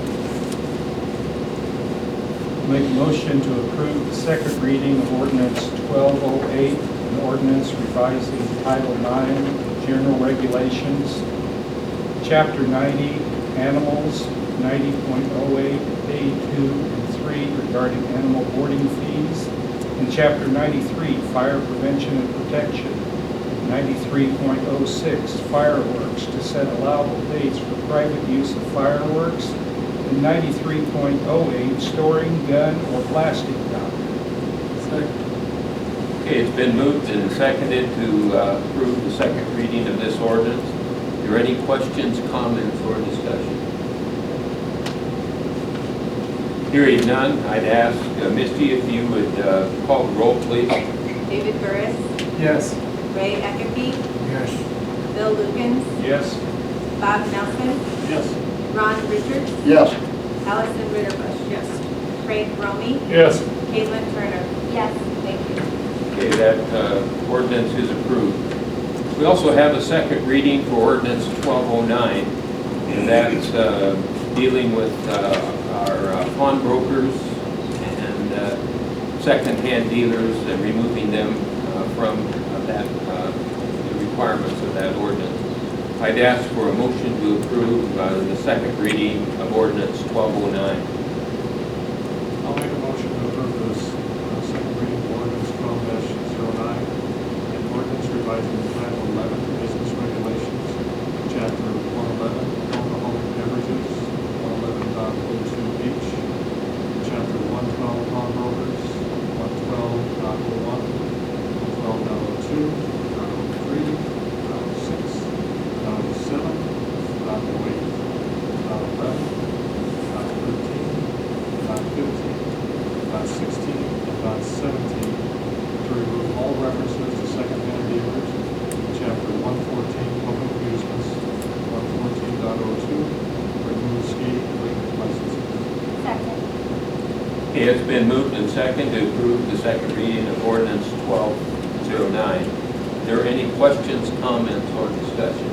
Make a motion to approve the second reading of ordinance 1208, an ordinance revising Title 9, General Regulations, Chapter 90, Animals, 90.08, A2 and 3 regarding animal boarding fees, and Chapter 93, Fire Prevention and Protection, 93.06, Fireworks, to set allowable dates for private use of fireworks, and 93.08, storing gun or plastic gun. Okay, it's been moved and seconded to approve the second reading of this ordinance. Are there any questions, comments, or discussion? Hearing none, I'd ask Misty if you would call the roll, please. David Burris, Yes. Ray Eckerby, Yes. Bill Lukens, Yes? Bob Nelson, Yes. Ron Richards, Yes. Allison Ritterbusch. Yes. Craig Romy, Yes. Caitlin Turner. Yes. Thank you. Okay, that ordinance is approved. We also have a second reading for ordinance 1209, and that's dealing with our pawnbrokers and second-hand dealers and removing them from the requirements of that ordinance. I'd ask for a motion to approve the second reading of ordinance 1209. I'll make a motion to approve this second reading of ordinance 12-09, an ordinance revising Title 11 Business Regulations, Chapter 111 Alcoholic Beverages, 111.02H, Chapter 112 Pawnbrokers, 112.01, 112.02, 112.03, 112.06, 112.07, 112.08, 112.11, 112.13, 112.15, 112.16, and 112.17 to remove all references to second-hand dealers, Chapter 114 Public Amusements, 114.02, remove skating rink licenses. Second. Okay, it's been moved and seconded to approve the second reading of ordinance 1209. Are there any questions, comments, or discussion?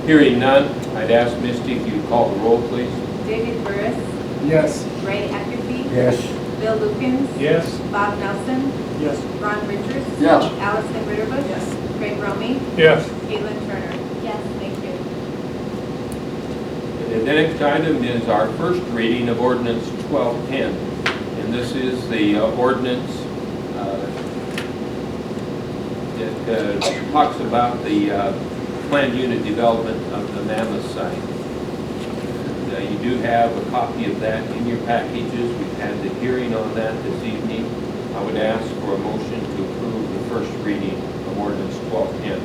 Hearing none, I'd ask Misty if you'd call the roll, please. David Burris, Yes. Ray Eckerby, Yes. Bill Lukens, Yes? Bob Nelson, Yes. Ron Richards. Yes. Allison Ritterbusch. Yes. Craig Romy, Yes. Caitlin Turner. Yes. Thank you. The next item is our first reading of ordinance 1210. And this is the ordinance that talks about the planned unit development of the Mammoth site. And, you do have a copy of that in your packages. We've had the hearing on that this evening. I would ask for a motion to approve the first reading of ordinance 1210.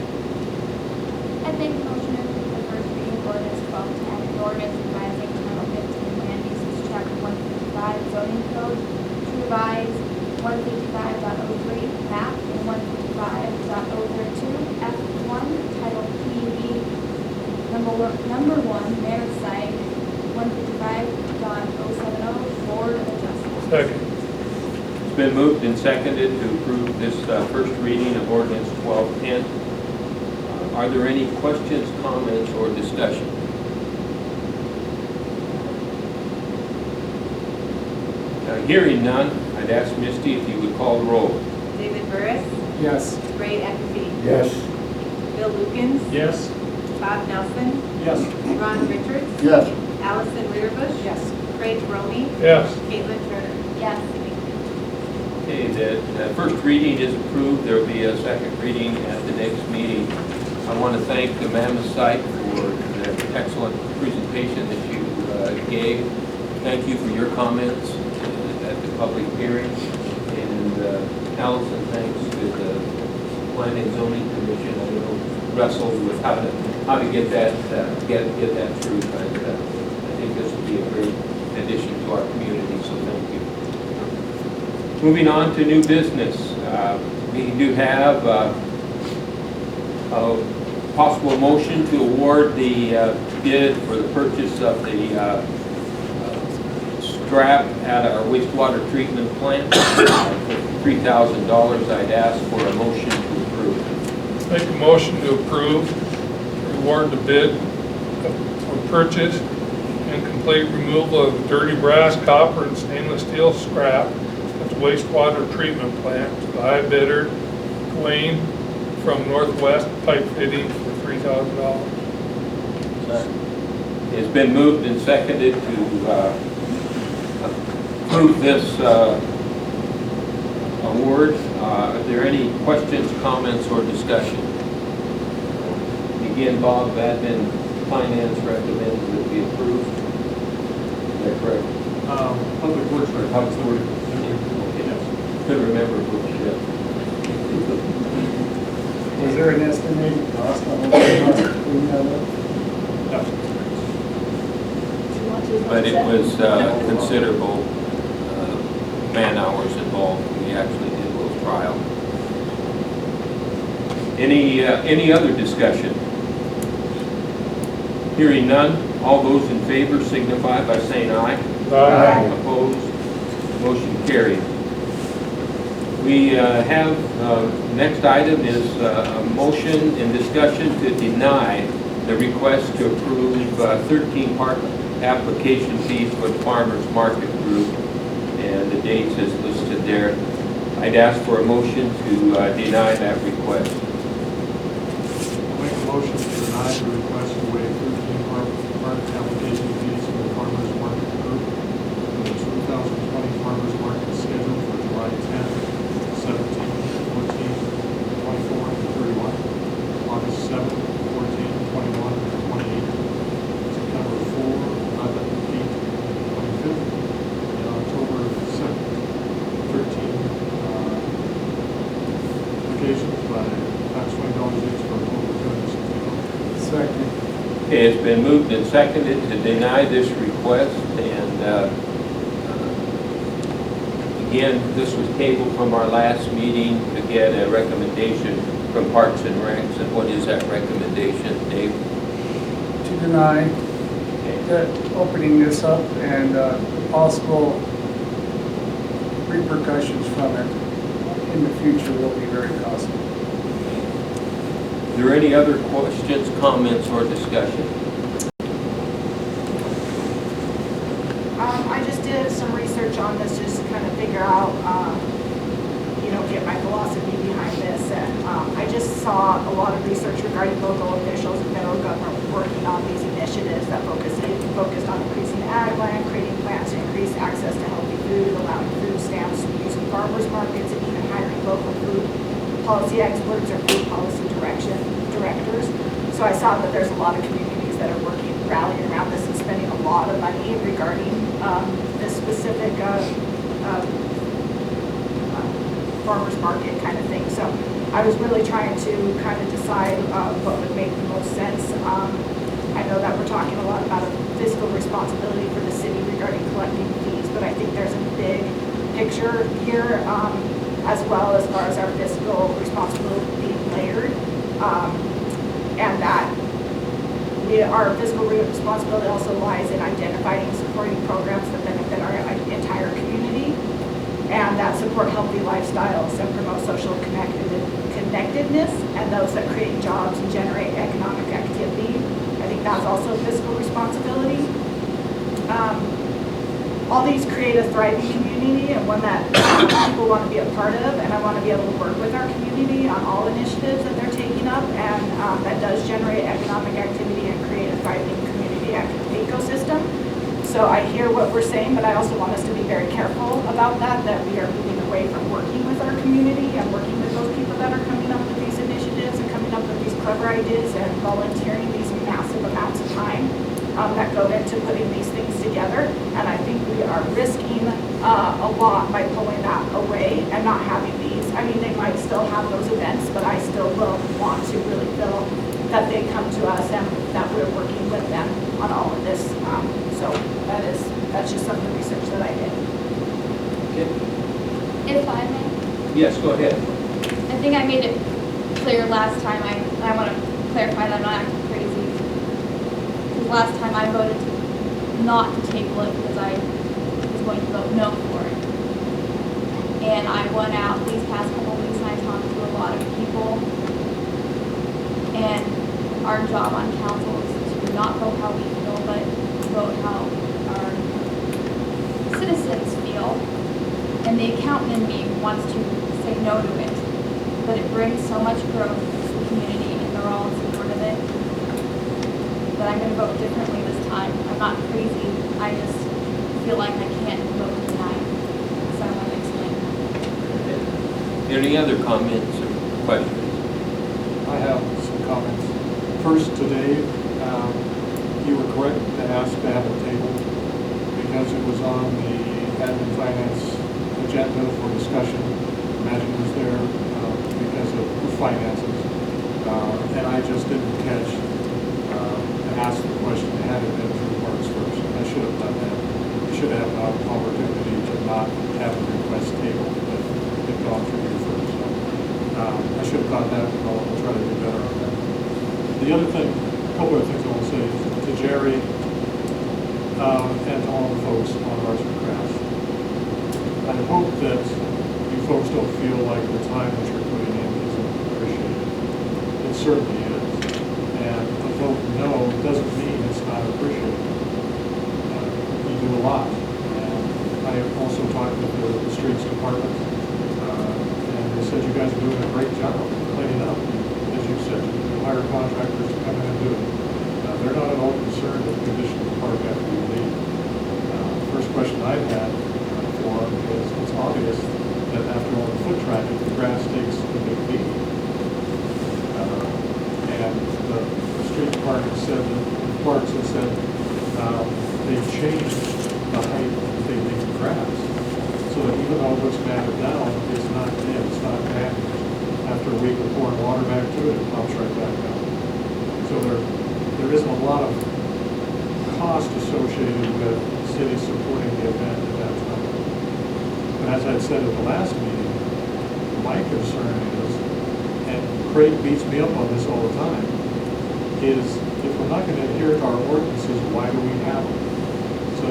I make a motion to approve the first reading of ordinance 1210, an ordinance revising Title 15 Land Uses, Chapter 155 Zoning Code to revise 155.03 map and 155.032 F1 Title Second. It's been moved and seconded to approve this first reading of ordinance 1210. Are there any questions, comments, or discussion? Hearing none, I'd ask Misty if you would call the roll. David Burris, Yes. Ray Eckerty, Yes. Bill Lukens, Yes. Bob Nelson, Yes. Ron Richards, Yes. Allison Learbush. Yes. Craig Romy, Yes. Caitlin Turner. Yes. Okay, the first reading is approved. There will be a second reading at the next meeting. I want to thank the Mammoth site for the excellent presentation that you gave. Thank you for your comments at the public hearing. And Allison, thanks to the Planning and Zoning Commission. I know wrestled with how to get that through. But I think this will be a great addition to our community. So thank you. Moving on to new business. We do have a possible motion to award the bid for the purchase of the strap at our wastewater treatment plant for $3,000. I'd ask for a motion to approve. Make a motion to approve, reward the bid for purchase and complete removal of dirty brass, copper, and stainless steel scrap at the wastewater treatment plant to the high bidder, Wayne from Northwest Pipe Fitting for $3,000. It's been moved and seconded to approve this award. Are there any questions, comments, or discussion? Again, Bob, Admin Finance recommends that we approve. Is that correct? Public Works, or Public Works. Okay. Couldn't remember which. Was there an estimated cost on what it cost to clean that up? But it was considerable man hours involved. We actually did a little trial. Any other discussion? Hearing none, all those in favor signify by saying aye. Aye. Opposed? Motion carried. We have, next item is a motion and discussion to deny the request to approve 13 park application fees for the Farmers Market Group, and the dates is listed there. I'd ask for a motion to deny that request. I'll make a motion to deny the request to waive 13 park application fees for the Farmers Market Group for the 2020 Farmers Market scheduled for July 10th, 17th, 14th, 24th, and 31, August 7th, 14th, 21, and 28th, September 4th, 11th, 8th, and 25th, and October 7th, 13 applications by tax $20 each for a total of $260. Second. Okay, it's been moved and seconded to deny this request, and again, this was tabled from our last meeting to get a recommendation from Parks and Recs. And what is that recommendation, Dave? To deny opening this up and possible repercussions from it in the future will be very costly. Are there any other questions, comments, or discussion? I just did some research on this just to kind of figure out, get my philosophy behind this. And I just saw a lot of research regarding local officials and federal government working on these initiatives that focused on increasing ag land, creating plans to increase access to healthy food, allowing food stamps, using farmers markets, and even hiring local food policy experts or food policy directors. So I saw that there's a lot of communities that are rallying around this and spending a lot of money regarding this specific farmers market kind of thing. So I was really trying to kind of decide what would make the most sense. I know that we're talking a lot about a fiscal responsibility for the city regarding collecting fees, but I think there's a big picture here as well as far as our fiscal responsibility being layered, and that our fiscal responsibility also lies in identifying and supporting programs that benefit our entire community. support healthy lifestyles and promote social connectedness, and those that create jobs and generate economic activity. I think that's also fiscal responsibility. All these create a thriving community and one that people want to be a part of, and I want to be able to work with our community on all initiatives that they're taking up, and that does generate economic activity and create a thriving community ecosystem. So I hear what we're saying, but I also want us to be very careful about that we are moving away from working with our community and working with those people that are coming up with these initiatives and coming up with these clever ideas and volunteering these massive amounts of time that go into putting these things together. And I think we are risking a lot by pulling that away and not having these. I mean, they might still have those events, but I still will want to really feel that they come to us and that we're working with them on all of this. So that's just some of the research that I did. If I may, Yes, go ahead. I think I made it clear last time, I want to clarify that I'm not acting crazy. Because last time I voted not to table it because I was going to vote no for it. And I went out these past couple of weeks and I talked to a lot of people. And our job on council is to not vote how we feel, but vote how our citizens feel. And the accountant in me wants to say no to it, but it brings so much growth to the community and they're all in support of it, that I'm going to vote differently this time. I'm not crazy, I just feel like I can't vote tonight, so I want to explain that. Any other comments or questions? I have some comments. First, today, you were correct to ask to have it tabled because it was on the admin finance agenda for discussion. Imagine it was there because of the finances. And I just didn't catch and ask the question had it been through Mark's first. I should have done that. You should have an opportunity to not have the request tabled if it had gone through you first. So, I should have caught that, and I'll try to do better on that. The other thing, a couple of things I want to say to Jerry and to all the folks on Arts and Crafts. I hope that you folks don't feel like the time that you're putting in isn't appreciated. It certainly is. And a vote no doesn't mean it's not appreciated. You do a lot. And I have also talked with the streets department, and they said you guys are doing a great job cleaning up. As you said, you hire contractors to come in and do it. They're not at all concerned with the condition of the park after you leave. First question I've had for them is it's obvious that after all the foot traffic, the grass takes a big beat. And the street department said that the parks have said they've changed the height that they make the grass. So that even though it looks matted down, it's not dead, it's not damaged. After a week of pouring water back to it, it pops right back down. So there isn't a lot of cost associated with cities supporting the event at that time. But as I said at the last meeting, my concern is, and Craig beats me up on this all the time, is if we're not going to adhere to our ordinances, why do we have them? So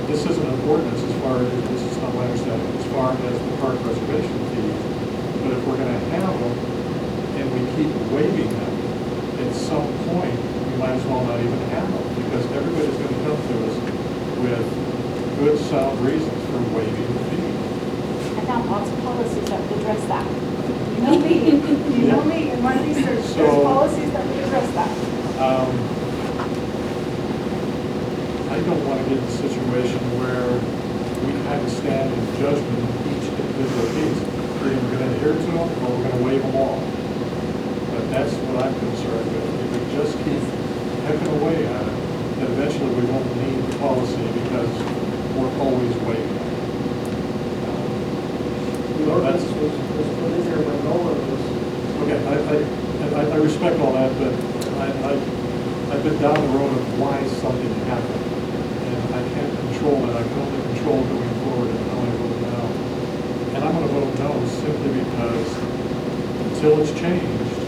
this isn't an ordinance as far as, this is not my understanding, as far as the park reservation fees. But if we're going to have them and we keep waiving them, at some point, we might as well not even have them because everybody's going to come to us with good, sound reasons for waiving the fee. I found lots of policies that would address that. You know me, in my research, there's policies that would address that. I don't want to get in a situation where we kind of stand in judgment of each individual case. We're either going to adhere to them or we're going to waive them all. But that's what I'm concerned with. If we just keep hacking away at it, then eventually we won't need the policy because we're always waiving it. The ordinance was put in there when no one was. Okay, I respect all that, but I've been down the road of why something happened. And I can't control it. I can only control going forward and how I vote now. And I'm going to vote no simply because until it's changed,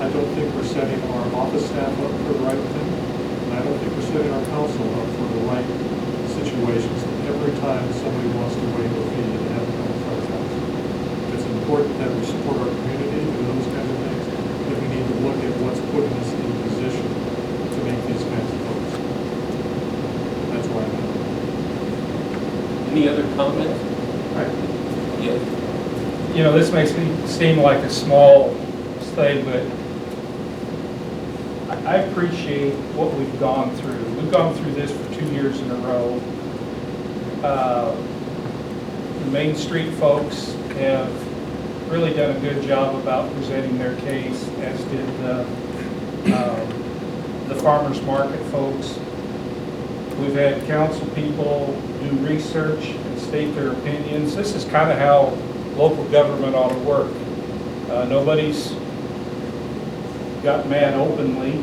I don't think we're setting our office staff up for the right thing. And I don't think we're setting our council up for the right situations. Every time somebody wants to waive a fee, they have to come in front important that we support our community and those kinds of things, that we need to look at what's putting us in a position to make these kinds of votes. That's why I'm. Any other comments? Yes. You know, this makes me seem like a small thing, but I appreciate what we've gone through. We've gone through this for 2 years in a row. The Main Street folks have really done a good job about presenting their case, as did the farmers market folks. We've had council people do research and state their opinions. This is kind of how local government ought to work. Nobody's got mad openly.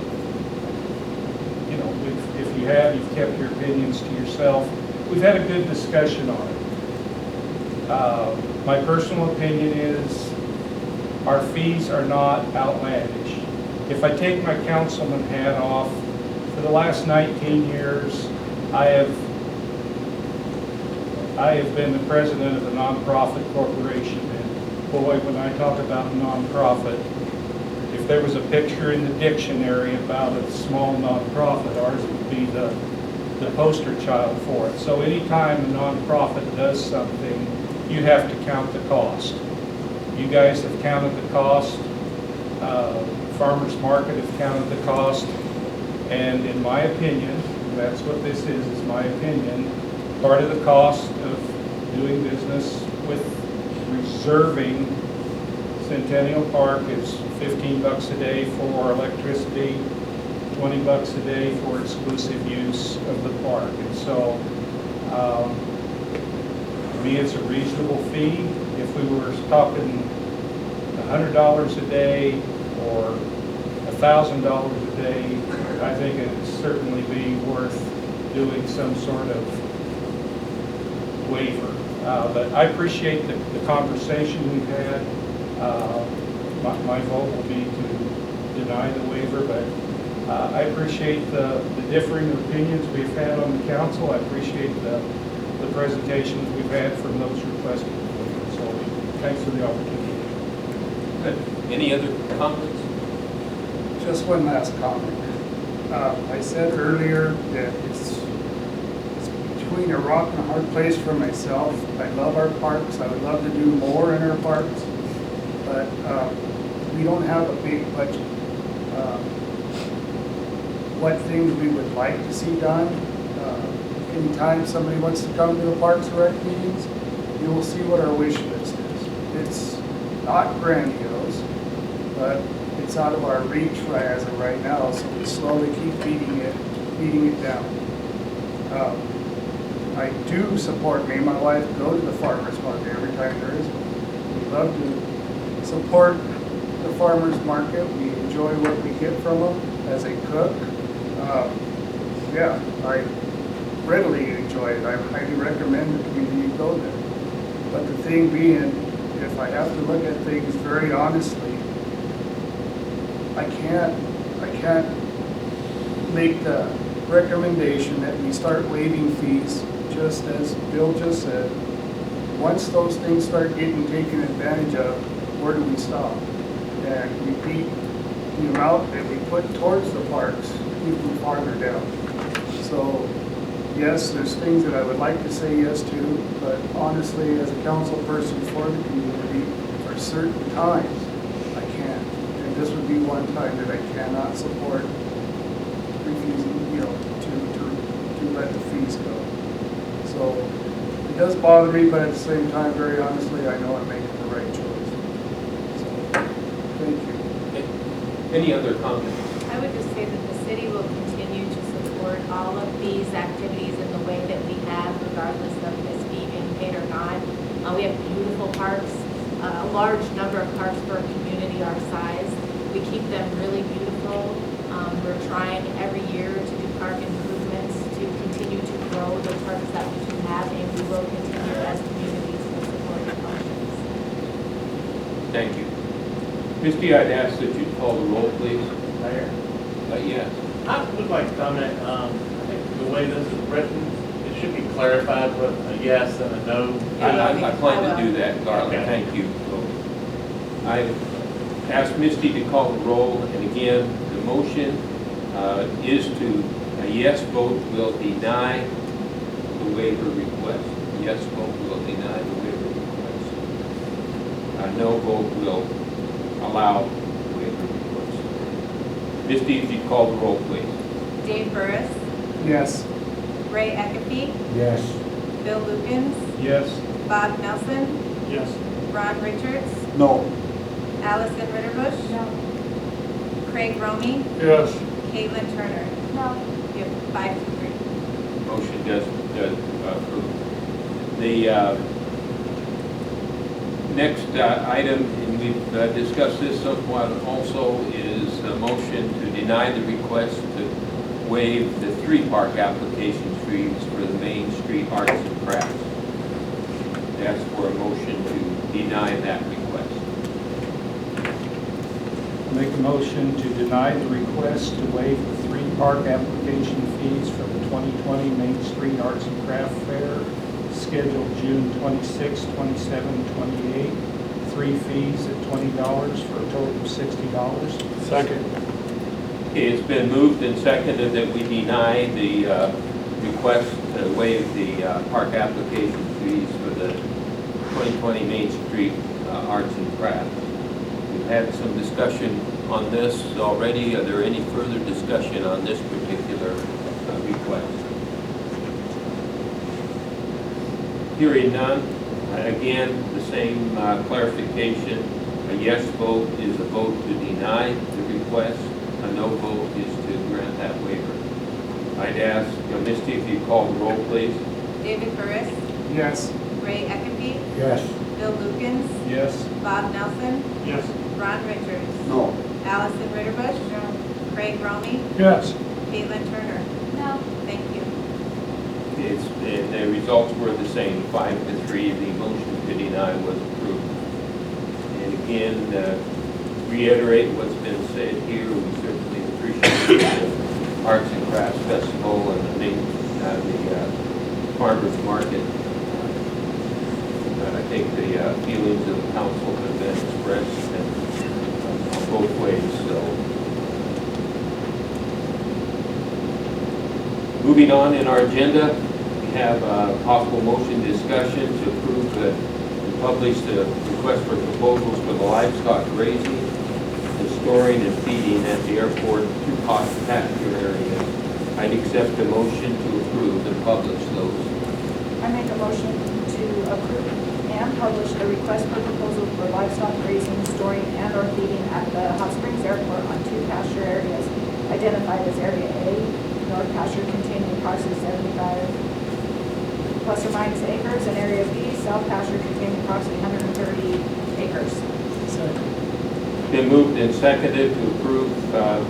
You know, if you have, you've kept your opinions to yourself. We've had a good discussion on it. My personal opinion is our fees are not outlandish. If I take my councilman hat off, for the last 19 years, I have been the president of a nonprofit corporation, and boy, when I talk about nonprofit, if there was a picture in the dictionary about a small nonprofit, ours would be the poster child for it. So anytime a nonprofit does something, you have to count the cost. You guys have counted the cost. Farmers Market have counted the cost. And in my opinion, that's what this is my opinion, part of the cost of doing business with reserving Centennial Park is $15 a day for electricity, $20 a day for exclusive use of the park. And so, to me, it's a reasonable fee. If we were talking $100 a day or $1,000 a day, I think it would certainly be worth doing some sort of waiver. But I appreciate the conversation we've had. My vote will be to deny the waiver, but I appreciate the differing opinions we've had on the council. I appreciate the presentations we've had from those requesting the waiver. So thanks for the opportunity. Good. Any other comments? Just one last comment. I said earlier that it's between a rock and a hard place for myself. I love our parks. I would love to do more in our parks, but we don't have a big budget. What things we would like to see done. Anytime somebody wants to come to the Parks and Rec meetings, you will see what our wish list is. It's not grandiose, but it's out of our reach as of right now, so we slowly keep beating it down. I do support, me and my wife go to the farmers market every time there is one. We love to support the farmers market. We enjoy what we get from them as a cook. Yeah, I readily enjoy it. I highly recommend the community go there. But the thing being, if I have to look at things very honestly, I can't make the recommendation that we start waiving fees, just as Bill just said. Once those things start getting taken advantage of, where do we stop? And we beat the amount that we put towards the parks even farther down. So yes, there's things that I would like to say yes to, but honestly, as a council person for the community, for certain times, I can't. And this would be one time that I cannot support refusing, to let the fees go. So it does bother me, but at the same time, very honestly, I know I'm making the right choice. So, thank you. Any other comments? I would just say that the city will continue to support all of these activities in the way that we have, regardless of this fee being paid or not. We have beautiful parks, a large number of parks for a community our size. We keep them really beautiful. We're trying every year to do park improvements to continue to grow the parks that we do have, and we will continue as communities to support the functions. Thank you. Misty, I'd ask that you call the roll, please. Mayor? Yes. I would like to comment, I think the way this is written, it should be clarified with a yes and a no. I plan to do that, Garland. Okay. Thank you. I asked Misty to call the roll, and again, the motion is to, a yes vote will deny the waiver request. A yes vote will deny the waiver request. A no vote will allow the waiver request. Misty, if you call the roll, please. Dave Burris, Yes. Ray Eckerby, Yes. Bill Lukens, Yes. Bob Nelson, Yes. Ron Richards, No. Allison Ritterbusch, Craig Romey, Yes. Caitlin Turner. No. You have 5 to 3. Motion does approve. The next item, and we've discussed this somewhat also, is a motion to deny the request to waive the 3 park application fees for the Main Street Arts and Crafts. Ask for a motion to deny that request. Make a motion to deny the request to waive the 3 park application fees for the 2020 Main Street Arts and Craft Fair, scheduled June 26, 27, 28. 3 fees at $20 for a total of $60. Second. Okay, it's been moved and seconded that we deny the request to waive the park application fees for the 2020 Main Street Arts and Crafts. We've had some discussion on this already. Are there any further discussion on this particular request? Hearing none. Again, the same clarification. A yes vote is a vote to deny the request. A no vote is to grant that waiver. I'd ask Misty if you call the roll, please. David Burris, Yes. Ray Eckerby, Yes. Bill Lukens, Yes. Bob Nelson, Yes. Ron Richards, No. Allison Ritterbusch, Craig Romey, Yes. Caitlin Turner. No. Thank you. And the results were the same, 5 to 3. The motion to deny was approved. And again, reiterate what's been said here. We certainly appreciate the Arts and Crafts Festival and the Farmers Market. I think the feelings of the council have been expressed on both ways. So, moving on in our agenda, we have a possible motion discussion to approve and publish the request for proposals for the livestock raising and storing and feeding at the airport to pasture areas. I'd accept a motion to approve and publish those. I make a motion to approve and publish the request for proposal for livestock raising, storing, and/or feeding at the Hot Springs Airport on 2 pasture areas identified as Area A, north pasture containing approximately 75 plus or minus acres, and Area B, south pasture containing approximately 130 acres. Been moved and seconded to approve that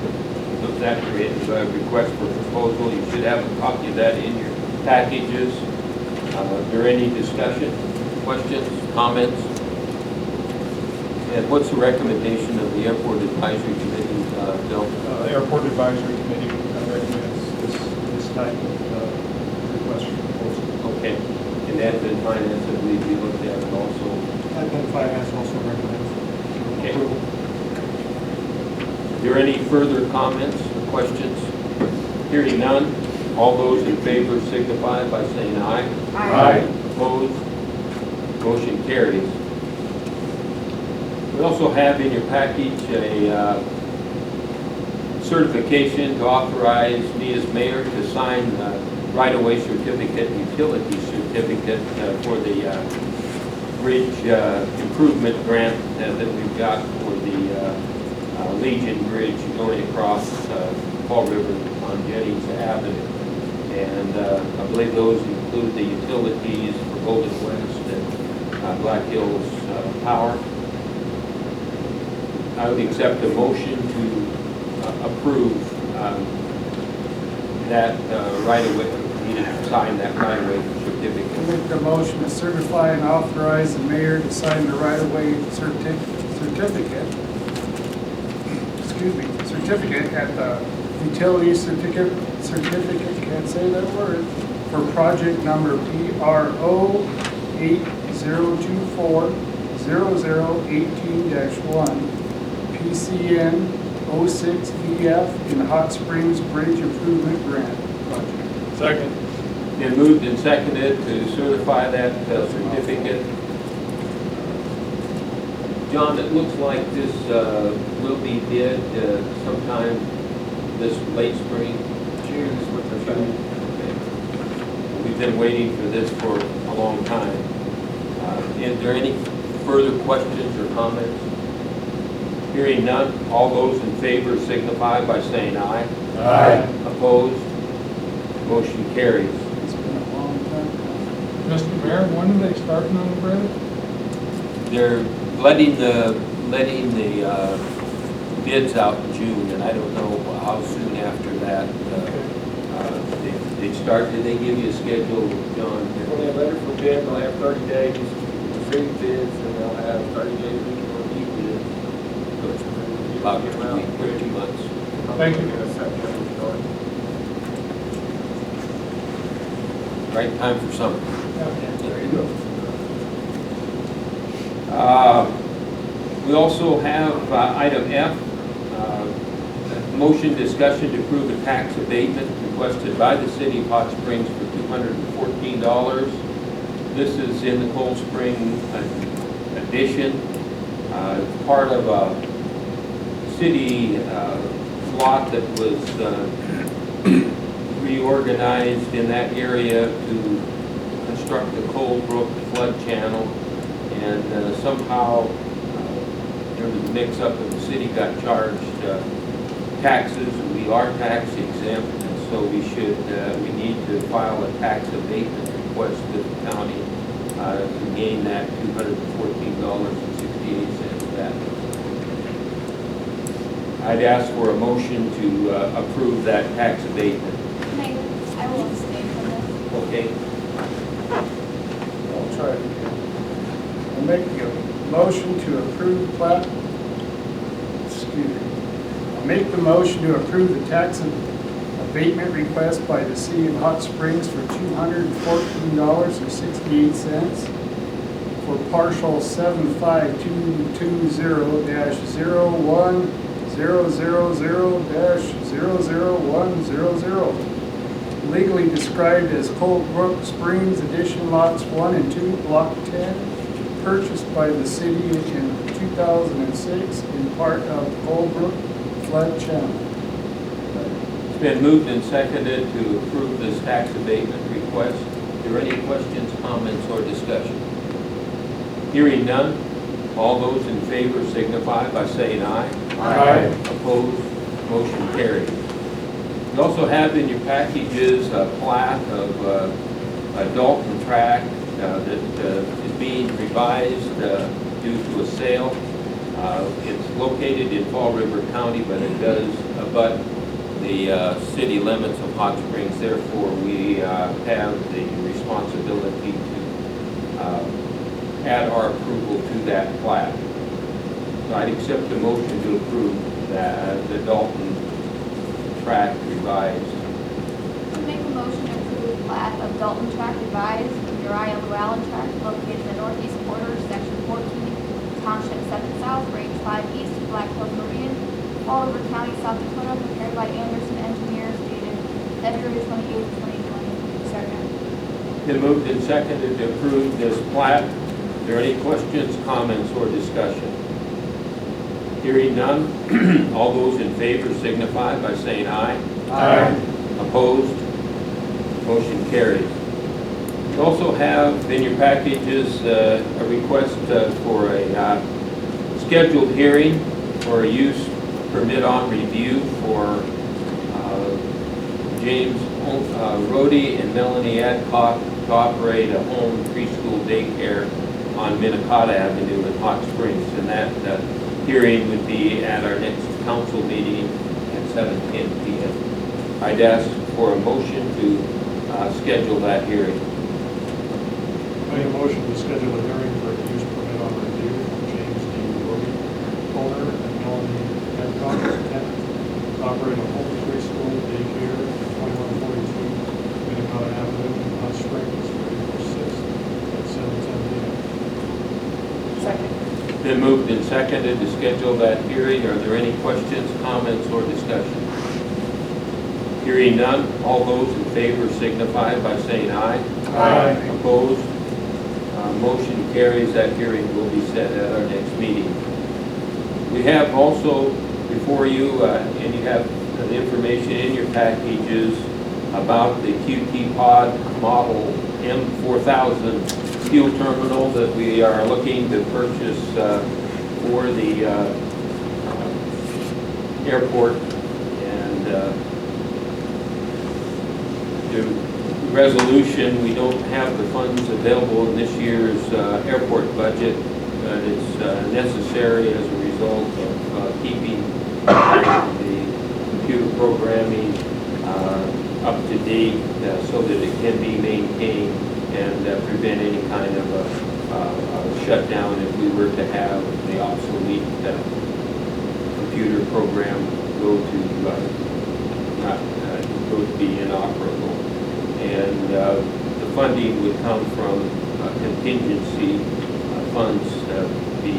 request for proposal. You should have a copy of that in your packages. Is there any discussion, questions, comments? And what's the recommendation of the Airport Advisory Committee, Bill? Airport Advisory Committee recommends this type of request for proposal. Okay. And that and finance, I believe you looked at it also. Admin Finance also recommends Okay. approval. Are there any further comments or questions? Hearing none, all those in favor signify by saying aye. Aye. Opposed? Motion carries. We also have in your package a certification to authorize me as mayor to sign right-of-way certificate, utility certificate for the bridge improvement grant that we've got for the Legion Bridge going across Fall River on Jennings Avenue. And I believe those include the utilities for Golden West and Black Hills Power. I would accept a motion to approve that right-of-way, needed to sign that right-of-way certificate. I make the motion to certify and authorize the mayor to sign the right-of-way certificate at the utility certificate, can't say that word, for project number PRO 8024 0018-1, PCN 06EF in Hot Springs Bridge Improvement Grant Project. Second. Been moved and seconded to certify that certificate. John, it looks like this will be bid sometime this late spring. June is what they're saying. We've been waiting for this for a long time. Is there any further questions or comments? Hearing none, all those in favor signify by saying aye. Aye. Opposed? Motion carries. It's been a long time coming. Mr. Mayor, when are they starting on the bridge? They're letting the bids out in June, and I don't know how soon after that they start. Did they give you a schedule, John? When they letter for bid, they'll have 30 days to receive bids, and they'll have 30 days to review bids. So it's about 2 months. Thank you. Right time for summer. There you go. We also have item F, motion discussion to approve a tax abatement requested by the city of Hot Springs for $214. This is in the Cold Spring addition, part of a city lot that was reorganized in that area to construct the Cold Brook flood channel, and somehow there was a mix-up and the city got charged taxes. We are tax exempt, and so we need to file a tax abatement request with the county to gain that $214.68 back. I'd ask for a motion to approve that tax abatement. Mayor, I will abstain from this. Okay? I'll try it again. I'll make a motion to approve plat, excuse me. I'll make the motion to approve the tax abatement request by the city of Hot Springs for $214.68 for partial 75220-01000-00100, legally described as Cold Brook Springs Addition Lots 1 and 2, Block 10, purchased by the city in 2006 in part of Cold Brook Flood Channel. It's been moved and seconded to approve this tax abatement request. Are there any questions, comments, or discussion? Hearing none, all those in favor signify by saying aye. Aye. Opposed? Motion carried. You also have in your packages a plat of a Dalton tract that is being revised due to a sale. It's located in Fall River County, but it does abut the city limits of Hot Springs. Therefore, we have the responsibility to add our approval to that plat. So I'd accept the motion to approve the Dalton tract revised. I make a motion to approve plat of Dalton Tract revised, Uriah Llewellyn Tract located in the northeast quarter, section 14, township 7 south, range 5 east, Black Hills Meridian, Fall River County, South Dakota, prepared by Anderson Engineers, dated February 28, 2020. Second. Been moved and seconded to approve this plat. Are there any questions, comments, or discussion? Hearing none, all those in favor signify by saying aye. Aye. Opposed? Motion carries. You also have in your packages a request for a scheduled hearing for a use permit on review for James Rhodey and Melanie Adcock to operate a home preschool daycare on Minnetonka Avenue in Hot Springs. And that hearing would be at our next council meeting at 7:10 p.m. I'd ask for a motion to schedule that hearing. Make a motion to schedule a hearing for a use permit on review from James D. Rhodey, owner, and Melanie Hancock, tenant, to operate a home preschool daycare at 2142 Minnetonka Avenue in Hot Springs for April 6th at 7:10 p.m. Second. Been moved and seconded to schedule that hearing. Are there any questions, comments, or discussion? Hearing none, all those in favor signify by saying aye. Aye. Opposed? Motion carries. That hearing will be set at our next meeting. We have also before you, and you have the information in your packages about the QT Pod Model M4000 fuel terminal that we are looking to purchase for the airport. And the resolution, we don't have the funds available in this year's airport budget, but it's necessary as a result of keeping the computer programming up to date so that it can be maintained and prevent any kind of a shutdown if we were to have the obsolete computer program go to be inoperable. And the funding would come from contingency funds be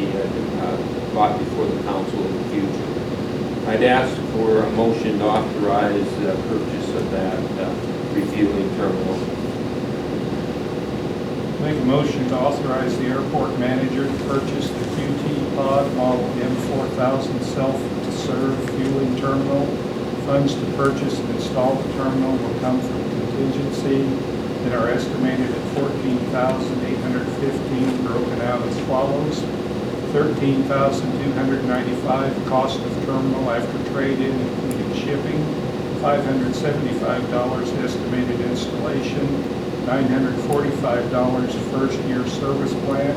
brought before the council in the future. I'd ask for a motion to authorize the purchase of that refueling terminal. Make a motion to authorize the airport manager to purchase the QT Pod Model M4000 self-serve fueling terminal. Funds to purchase and install the terminal will come from contingency and are estimated at $14,815, broken out as follows: $13,295 cost of terminal after trade-in including shipping, $575 estimated installation, $945 first-year service plan.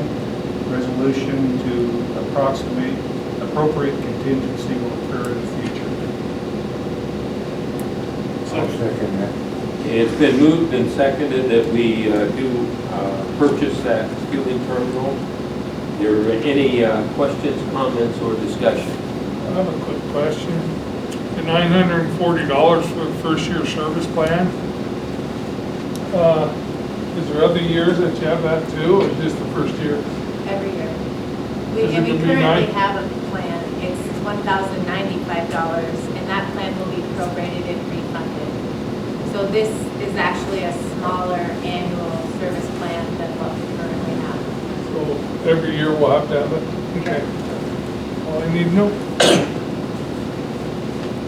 Resolution to approximate appropriate contingency will occur in the future. I'll second that. It's been moved and seconded that we do purchase that fueling terminal. Are there any questions, comments, or discussion? I have a quick question. The $940 for the first year service plan, is there other years that you have that too, or just the first year? Every year. Is it We gonna be currently nine? have a plan. It's $1,095, and that plan will be prorated and refunded. So this is actually a smaller annual service plan than what we currently have. So every year we'll have to have it? Okay. All I need to know.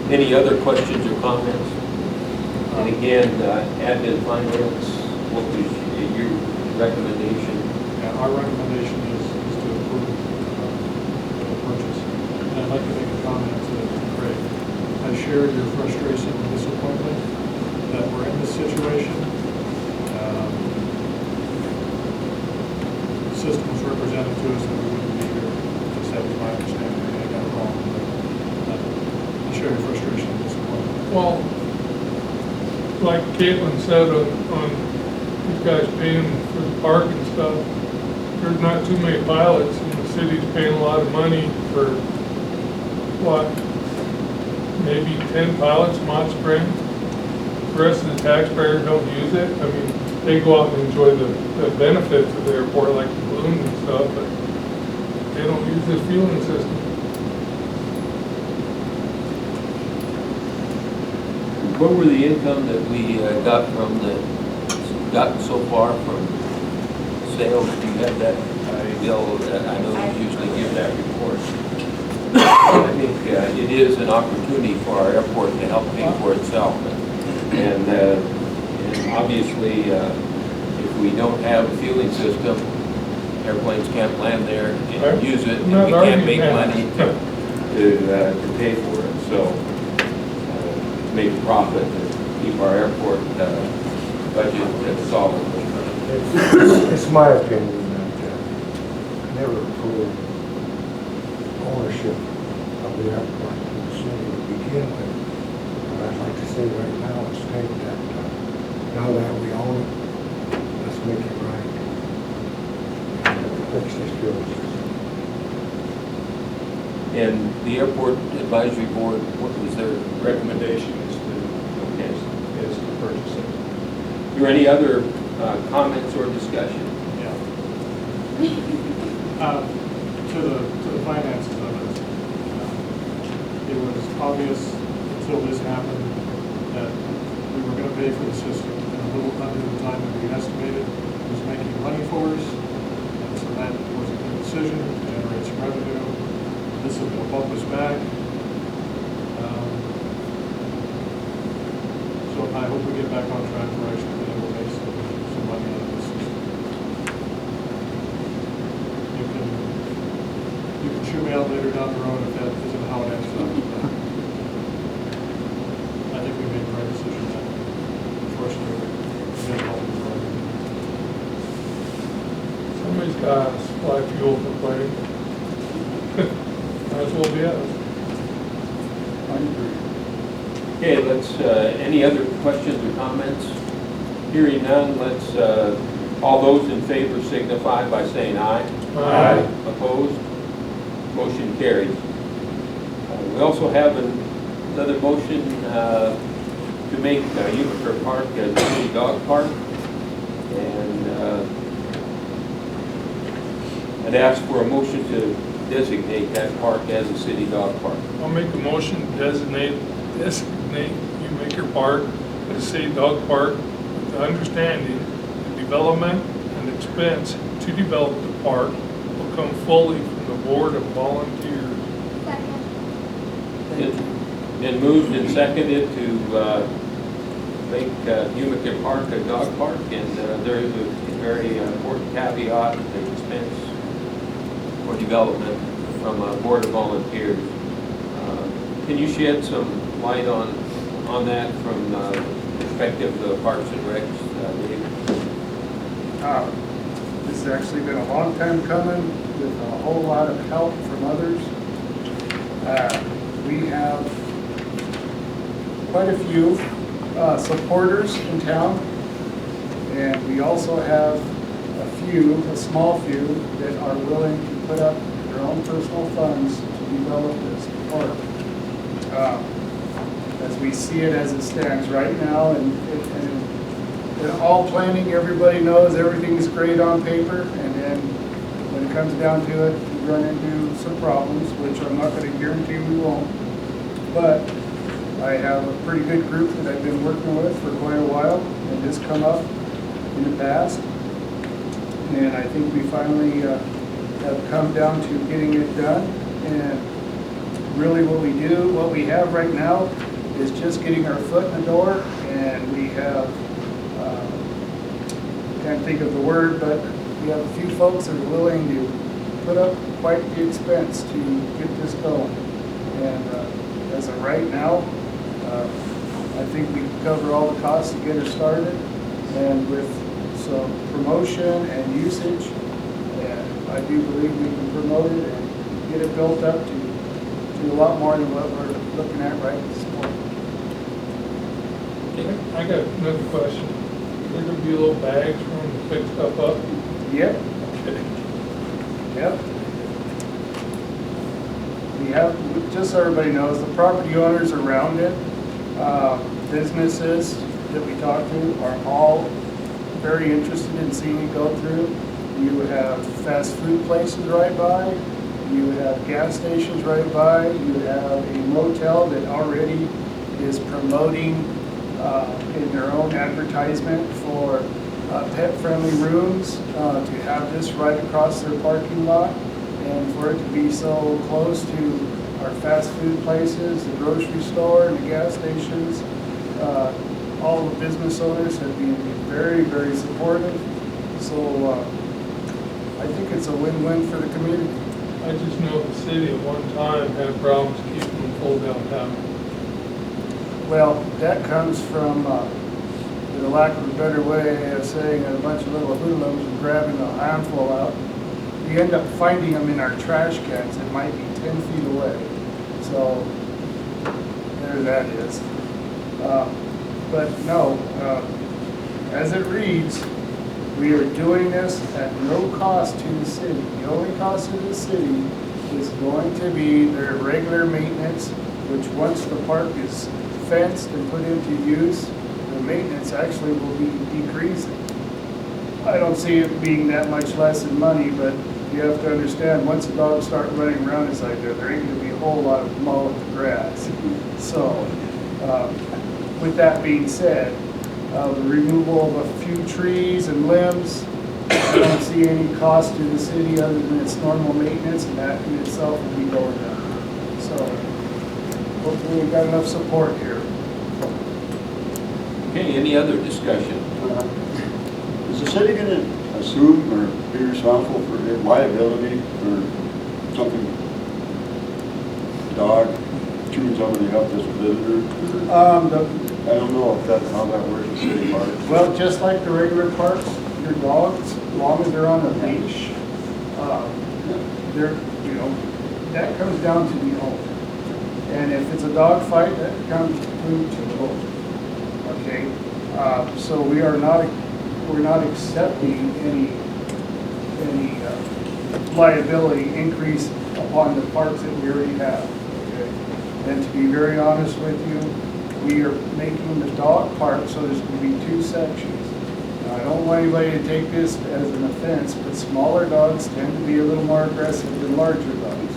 Any other questions or comments? And again, admin finance, what was your recommendation? Yeah, our recommendation is to approve the purchase. And I'd like to make a comment to Craig. I shared your frustration and disappointment that we're in this situation. The system was represented to us that we wouldn't be here. Just that was my understanding. I got it wrong. But I share your frustration and disappointment. Well, like Caitlin said on these guys paying for the park and stuff, there's not too many pilots, and the city's paying a lot of money for, what, maybe 10 pilots in Hot Springs. The rest of the taxpayers don't use it. I mean, they go out and enjoy the benefits of the airport, like the balloons and stuff, but they don't use this fueling system. What were the income that we gotten so far from sales? Do you have that, Bill? I know you usually give that report. I think it is an opportunity for our airport to help pay for itself. And obviously, if we don't have a fueling system, airplanes can't land there and use it, and we can't make money to pay for it. So, make a profit and keep our airport budget solid. It's my opinion that never approved ownership of the airport in the city to begin with. But I'd like to say right now, it's state that now that we own it, let's make it right. And fix this fuel system. And the airport advisory board, what was their recommendation? Is to purchase it. Are there any other comments or discussion? Yeah. to the finances of it. It was obvious until this happened that we were gonna pay for the system in a little under the time that we estimated. It was making money for us, and so that was a good decision, to generate some revenue. This is gonna bump us back. So I hope we get back on track for actually being able to make some money out of this system. You can shoot me out later down the road if that isn't how it ends up. I think we made the right decision then. Unfortunately, we didn't help the road. Somebody's got to supply fuel for plane. Might as well be us. I agree. Okay, let's, any other questions or comments? Hearing none, let's, all those in favor signify by saying aye. Aye. Opposed? Motion carries. We also have another motion to make Utica Park as a city dog park. And I'd ask for a motion to designate that park as a city dog park. I'll make a motion to designate Utica Park as a city dog park with the understanding the development and expense to develop the park will come fully from the Board of Volunteers. Been moved and seconded to make Utica Park a dog park, and there is a very important caveat, the expense for development from a Board of Volunteers. Can you shed some light on that from the perspective of the Parks and Recs, Dave? This has actually been a long time coming with a whole lot of help from others. We have quite a few supporters in town, and we also have a small few that are willing to put up their own personal funds to develop this park. As we see it as it stands right now, and in all planning, everybody knows everything's great on paper, and then when it comes down to it, we run into some problems, which I'm not going to guarantee we won't. But I have a pretty good group that I've been working with for quite a while, and it's come up in the past. And I think we finally have come down to getting it done. And really what we have right now is just getting our foot in the door, and we have, can't think of the word, but we have a few folks that are willing to put up quite the expense to get this going. And as of right now, I think we can cover all the costs to get her started, and with some promotion and usage, and I do believe we can promote it and get it built up to a lot more than what we're looking at right this point. I got another question. There gonna be little bags for them to pick stuff up? Yep. Okay. Yep. We have, just so everybody knows, the property owners around it, businesses that we talk to are all very interested in seeing it go through. You have fast food places right by, you have gas stations right by, you have a motel that already is promoting in their own advertisement for pet-friendly rooms to have this right across their parking lot, and for it to be so close to our fast food places, the grocery store, and the gas stations. All the business owners have been very, very supportive. So I think it's a win-win for the community. I just know the city at one time had problems keeping them full downtown. Well, that comes from, for the lack of a better way of saying, a bunch of little hoodlums and grabbing a handful out. We end up finding them in our trash cans that might be 10 feet away. So there that is. But no, as it reads, we are doing this at no cost to the city. The only cost to the city is going to be their regular maintenance, which once the park is fenced and put into use, the maintenance actually will be decreasing. I don't see it being that much less in money, but you have to understand, once the dogs start running around inside there, there ain't gonna be a whole lot of mowing the grass. So, with that being said, the removal of a few trees and limbs, I don't see any cost to the city other than its normal maintenance, and that in itself will be going down. So, hopefully we've got enough support here. Okay, any other discussion? Is the city gonna assume or be responsible for the liability for something, dog chewing somebody up as a visitor? I don't know if that's how that works in city parks. Well, just like the regular parks, your dogs, as long as they're on a leash, they're, you know, that comes down to the owner. And if it's a dog fight, that comes to the owner. Okay, so we're not accepting any liability increase upon the parks that we already have. Okay, and to be very honest with you, we are making the dog park so there's going to be two sections. Now, I don't want anybody to take this as an offense, but smaller dogs tend to be a little more aggressive than larger dogs.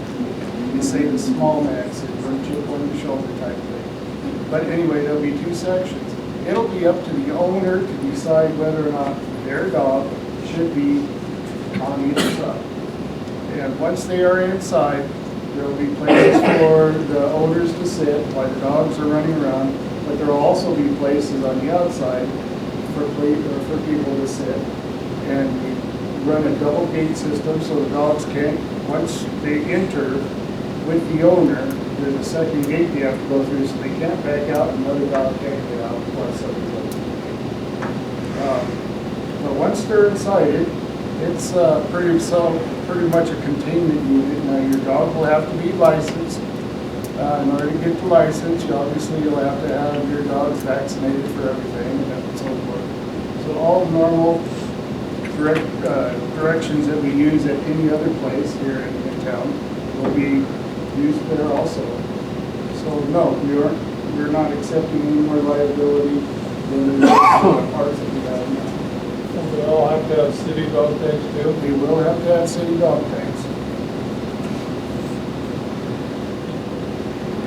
You say the small man sits or chip on the shoulder type thing. But anyway, there'll be two sections. It'll be up to the owner to decide whether or not their dog should be on either side. And once they are inside, there'll be places for the owners to sit while the dogs are running around, but there'll also be places on the outside for people to sit. And we run a double gate system so the dogs can't, once they enter with the owner, there's a second gate they have to go through, so they can't back out and another dog can't get out before somebody's open. But once they're inside it, it's pretty much a containment unit. Now your dog will have to be licensed. In order to get the license, you'll have to have your dogs vaccinated for everything and so forth. So all normal directions that we use at any other place here in town will be used there also. So no, we're not accepting any more liability than the parts that we have now. We all have to have city dog tanks too? We will have to have city dog tanks.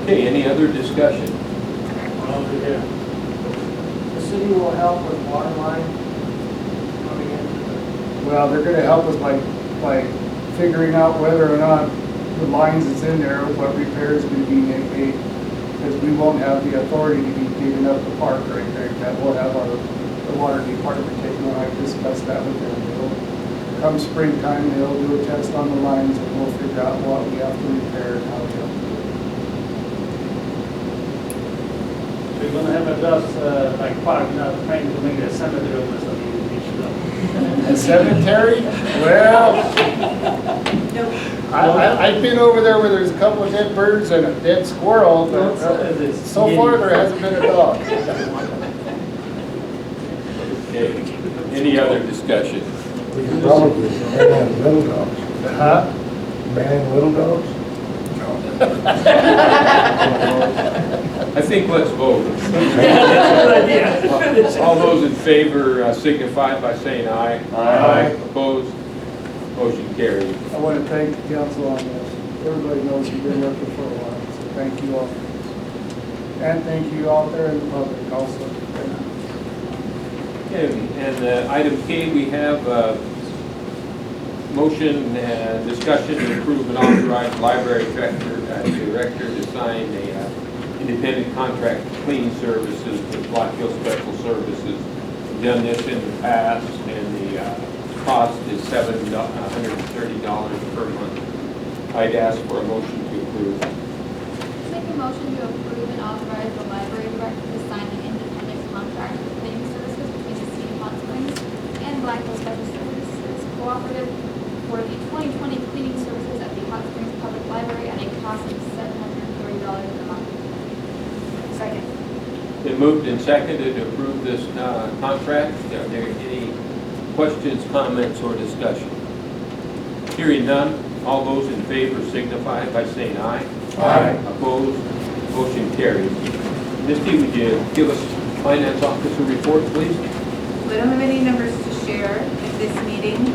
Okay, any other discussion? The city will help with water line coming in. Well, they're gonna help us by figuring out whether or not the lines that's in there, what repairs are gonna be made, because we won't have the authority to be digging up the park right there. That will have the water department taking on. I've discussed that with them. Come springtime, they'll do a test on the lines and we'll figure out what we have to repair and how we have to do it. So you're gonna have a dust, like park, not trying to make a cemetery of this, A cemetery? Well, I've been over there where there's a couple of dead birds and a dead squirrel, but so far there hasn't been a dog. Okay, any other discussion? Probably man little dogs. Huh? Man little dogs? I think let's vote. All those in favor signify by saying aye. Aye. Opposed? Motion carried. I want to thank the council on this. Everybody knows you've been working for a while, so thank you all. And thank you out there in the public also. And item K, we have motion and discussion to approve and authorize library director to sign a independent contract for cleaning services with Black Hill Special Services. We've done this in the past, and the cost is $730 per month. I'd ask for a motion to approve. Make a motion to approve and authorize the library director to sign an independent contract for cleaning services between the City of Hot Springs and Black Hill Special Services Cooperative for the 2020 cleaning services at the Hot Springs Public Library at a cost of $730 per month. Second. Been moved and seconded to approve this contract. Are there any questions, comments, or discussion? Hearing none, all those in favor signify by saying aye. Aye. Opposed? Motion carries. Misty, would you give us finance officer report, please? We don't have any numbers to share at this meeting.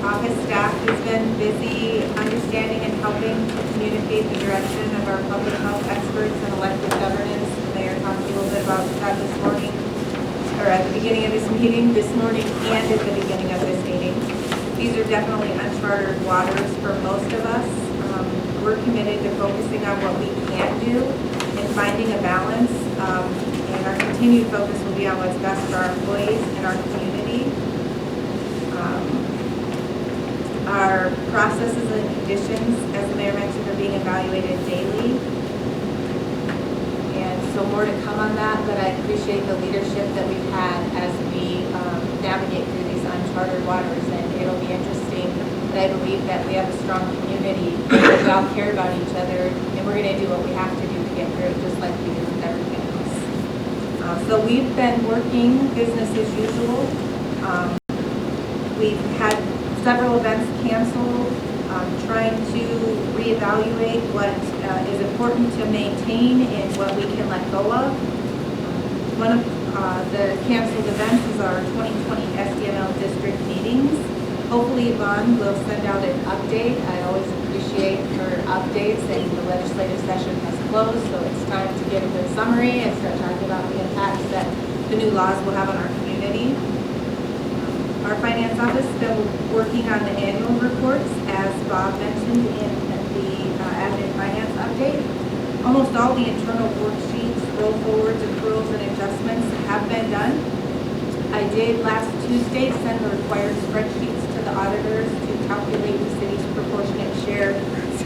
Office staff has been busy understanding and helping to communicate the direction of our public health experts and elected governance. The mayor talked a little bit about that this morning, or at the beginning of this meeting, this morning and at the beginning of this meeting. These are definitely uncharted waters for most of us. We're committed to focusing on what we can do and finding a balance. And our continued focus will be on what's best for our employees and our community. Our processes and conditions, as the mayor mentioned, are being evaluated daily. And so more to come on that, but I appreciate the leadership that we've had as we navigate through these uncharted waters. And it'll be interesting, but I believe that we have a strong community, that we all care about each other, and we're going to do what we have to do to get through it, just like we do with everything else. So we've been working business as usual. We've had several events canceled, trying to reevaluate what is important to maintain and what we can let go of. One of the canceled events is our 2020 SDML district meetings. Hopefully Yvonne will send out an update. I always appreciate her updates, and the legislative session has closed, so it's time to give a good summary and start talking about the impacts that the new laws will have on our community. Our finance office has been working on the annual reports, as Bob mentioned in the admin finance update. Almost all the internal worksheets, roll forwards, accruals, and adjustments have been done. I did last Tuesday send the required spreadsheets to the auditors to calculate the city's proportionate share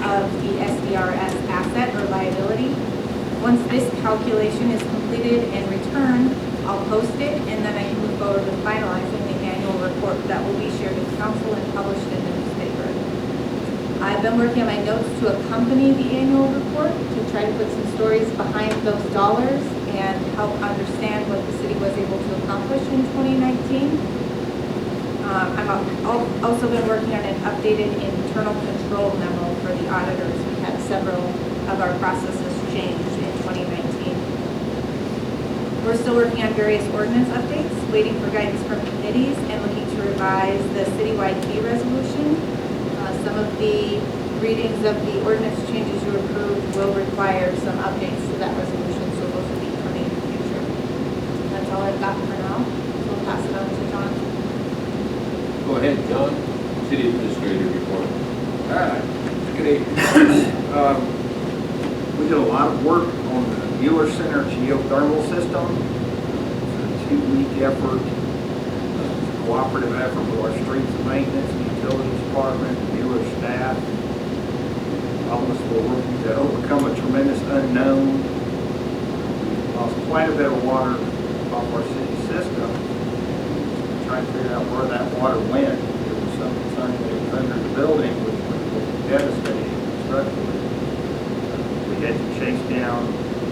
of the SDRS asset or liability. Once this calculation is completed and returned, I'll post it, and then I can move forward with finalizing the annual report that will be shared with council and published in the newspaper. I've been working on my notes to accompany the annual report to try to put some stories behind those dollars and help understand what the city was able to accomplish in 2019. I've also been working on an updated internal control memo for the auditors. We had several of our processes changed in 2019. We're still working on various ordinance updates, waiting for guidance from committees, and looking to revise the citywide fee resolution. Some of the readings of the ordinance changes you approved will require some updates to that resolution, so those will be coming in the future. That's all I've got for now, so we'll pass it on to John. Go ahead, John. City Administrator report. All right, good evening. We did a lot of work on the Mueller Center geothermal system. It's a 2-week effort, cooperative effort with our streets and maintenance and utilities department, Mueller staff. All of us were working to overcome a tremendous unknown. We lost quite a bit of water off our city system. Trying to figure out where that water went. There was something that was under the building, which was devastating structurally. We had to chase down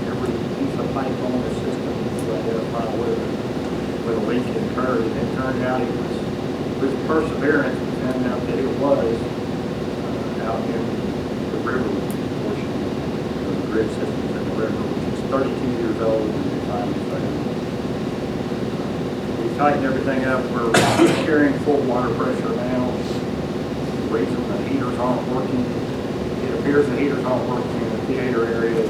every piece of pipe on the system to identify where the leak had occurred. And it turned out it was, with perseverance, we found out that it was out in the river portion of the grid systems in the river, which is 32 years old and we finally found. We tightened everything up. We're carrying full water pressure now. The reason the heaters aren't working, it appears the heaters aren't working in the theater areas.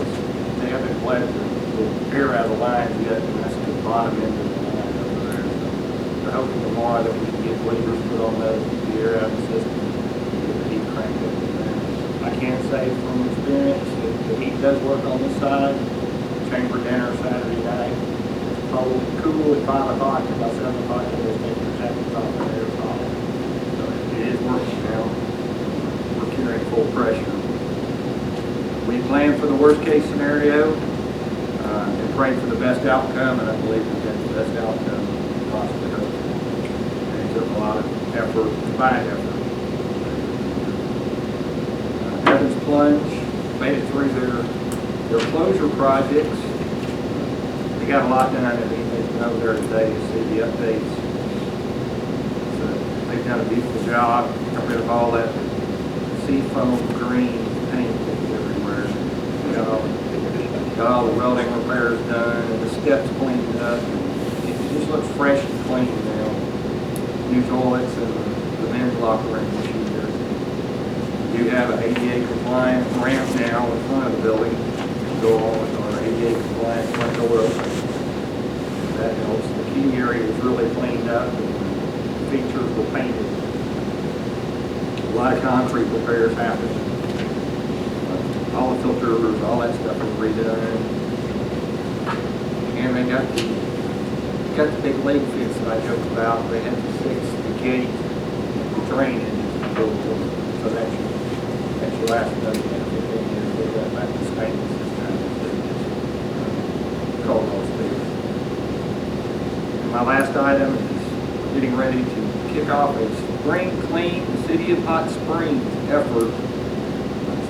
They haven't let the air out of the lines yet, and that's the bottom end of the line over there. So we're hoping tomorrow that we can get levers put on those, keep the air out of the system, and get the heat cranked up in there. I can say from experience that the heat does work on this side. Chamber dinner Saturday night. It's probably cool at 5 o'clock, and by 7 o'clock it will take your jackets off and air off. So it is working now. We're carrying full pressure. We plan for the worst case scenario and pray for the best outcome, and I believe we've got the best outcome we possibly hope. And it took a lot of effort, combined effort. Evans Plunge made it through their closure projects. They got a lot done. They've been over there today to see the updates. So they've done a beautiful job. Got rid of all that seafoam green paint that's everywhere. Got all the welding repairs done and the steps cleaned up. It just looks fresh and clean now. New toilets and the men's locker room this year. We do have an ADA compliant ramp now in front of the building to go on with our ADA compliant front door opening. That helps. The key area is really cleaned up and the features were painted. A lot of concrete repairs happened. All the filters, all that stuff was redone. And they got the big lake fence that I joked about. They had to fix the gate, the drainage, so that should last another 10 or 15 years. They got back to stainless this time. Cold those things. My last item is getting ready to kick off a Spring Clean City of Hot Springs effort.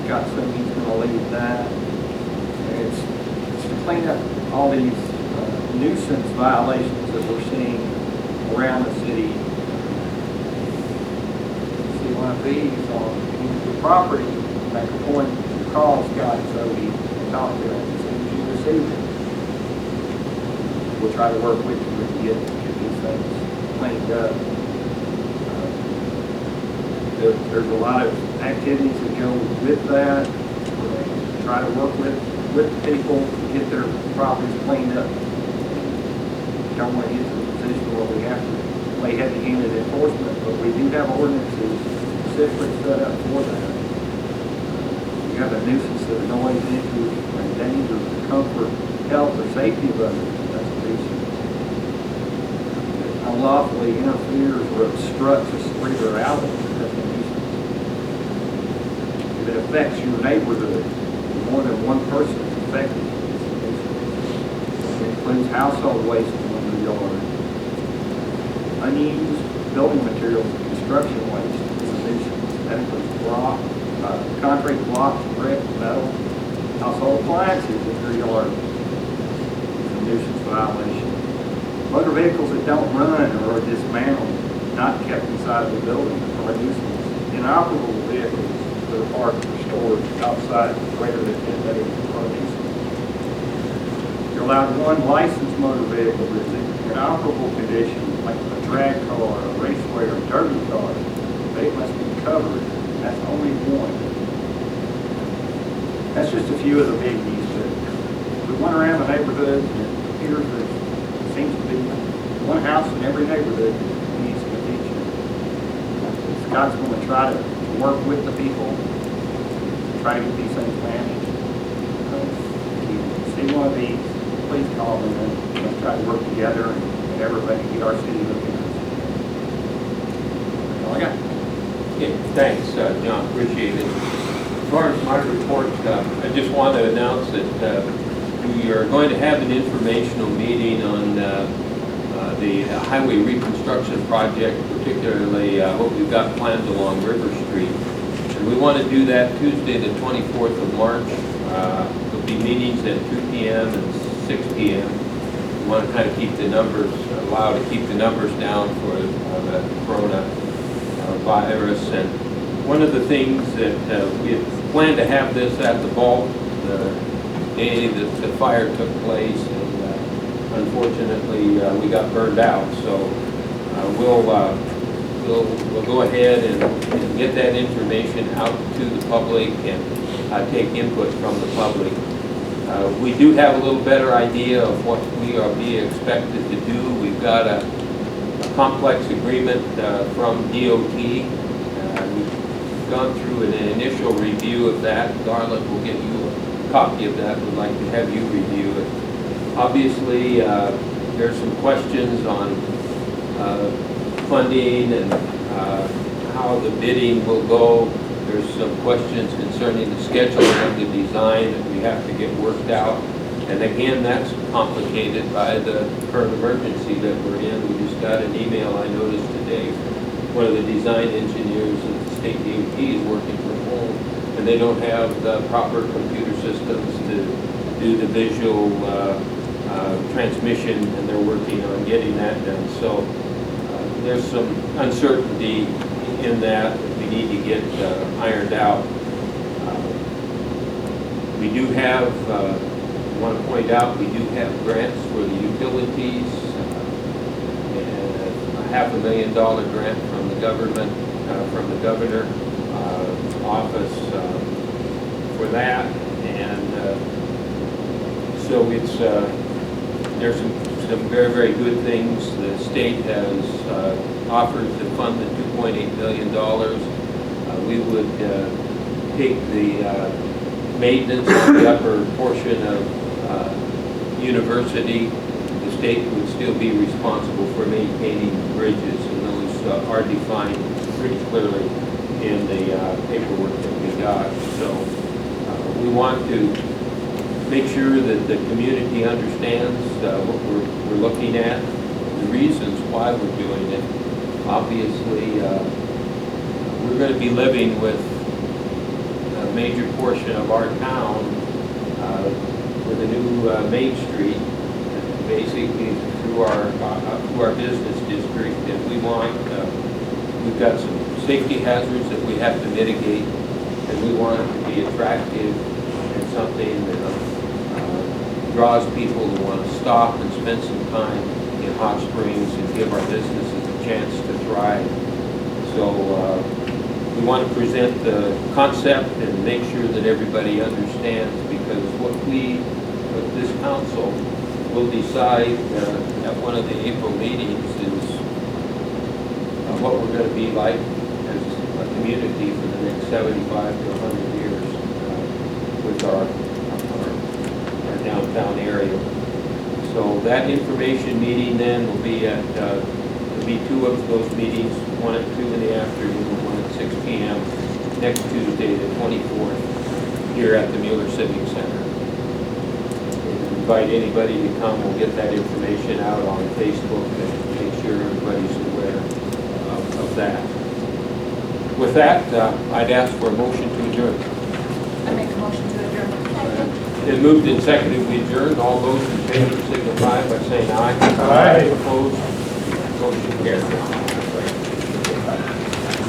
Scott said he's going to lead that. And it's to clean up all these nuisance violations that we're seeing around the city. See one of these on the property, make a point to call Scott so he can talk to him as soon as you receive it. We'll try to work with you to get these things cleaned up. There's a lot of activities that go with that. Try to work with people to get their properties cleaned up. Don't want to get to the position where we have to lay heavy-handed enforcement, but we do have ordinances specifically set up for that. You have a nuisance that annoys you or endangers the comfort, health, or safety of others. That's a nuisance. It unlawfully interferes or obstructs a street or alley. That's a nuisance. If it affects your neighborhood, more than one person is affected. It includes household waste in the yard. Unused building materials and construction waste is a nuisance. That includes concrete blocks, brick, metal, household appliances in your yard. It's a nuisance violation. Motor vehicles that don't run or are dismantled, not kept inside the building, are a nuisance. Inoperable vehicles that are parked or stored outside greater than 10 days are a nuisance. You're allowed one licensed motor vehicle that's in inoperable condition, like a drag car, a raceway, or a derby car. They must be covered. That's only one. That's just a few of the biggies. But we went around the neighborhood, and it appears there seems to be one house in every neighborhood that needs to be featured. Scott's going to try to work with the people, try to get these things managed. If you see one of these, please call them and let's try to work together and everybody get our city looking at. That's all I got. Okay, thanks, John, appreciate it. As far as my report, I just want to announce that we are going to have an informational meeting on the highway reconstruction project, particularly what we've got planned along River Street. And we want to do that Tuesday, the 24th of March. There'll be meetings at 2 p.m. and 6 p.m. We want to kind of keep the numbers, allow to keep the numbers down for the coronavirus. And one of the things that we had planned to have this at the vault the day that the fire took place, and unfortunately we got burned out. So we'll go ahead and get that information out to the public and take input from the public. We do have a little better idea of what we are being expected to do. We've got a complex agreement from DOT. We've gone through an initial review of that. Garland will get you a copy of that. We'd like to have you review it. Obviously, there's some questions on funding and how the bidding will go. There's some questions concerning the schedule and the design that we have to get worked out. And again, that's complicated by the current emergency that we're in. We just got an email I noticed today from one of the design engineers at the state DOT is working from home, and they don't have the proper computer systems to do the visual transmission, and they're working on getting that done. So there's some uncertainty in that we need to get ironed out. We do have, I want to point out, we do have grants for the utilities, and a $500,000 grant from the government from the governor office for that. And so it's, there's some very, very good things. The state has offered to fund the $2.8 million. We would take the maintenance of the upper portion of University. The state would still be responsible for maintaining bridges, and those are defined pretty clearly in the paperwork that we got. So we want to make sure that the community understands what we're looking at, the reasons why we're doing it. Obviously, we're going to be living with a major portion of our town with a new Main Street, basically through our business district, and we want, we've got some safety hazards that we have to mitigate, and we want it to be attractive and something that draws people who want to stop and spend some time in Hot Springs and give our businesses a chance to thrive. So we want to present the concept and make sure that everybody understands, because what this council will decide at one of the April meetings is what we're going to be like as a community for the next 75 to 100 years with our downtown area. So that information meeting then will be at, there'll be two of those meetings, one at 2 in the afternoon, one at 6 p.m. next Tuesday, the 24th, here at the Mueller Civic Center. Invite anybody to come. We'll get that information out on Facebook and make sure everybody's aware of that. With that, I'd ask for a motion to adjourn. I make a motion to adjourn. Then moved and seconded, we adjourn. All those in favor signify by saying aye. Aye. Opposed? Motion carried.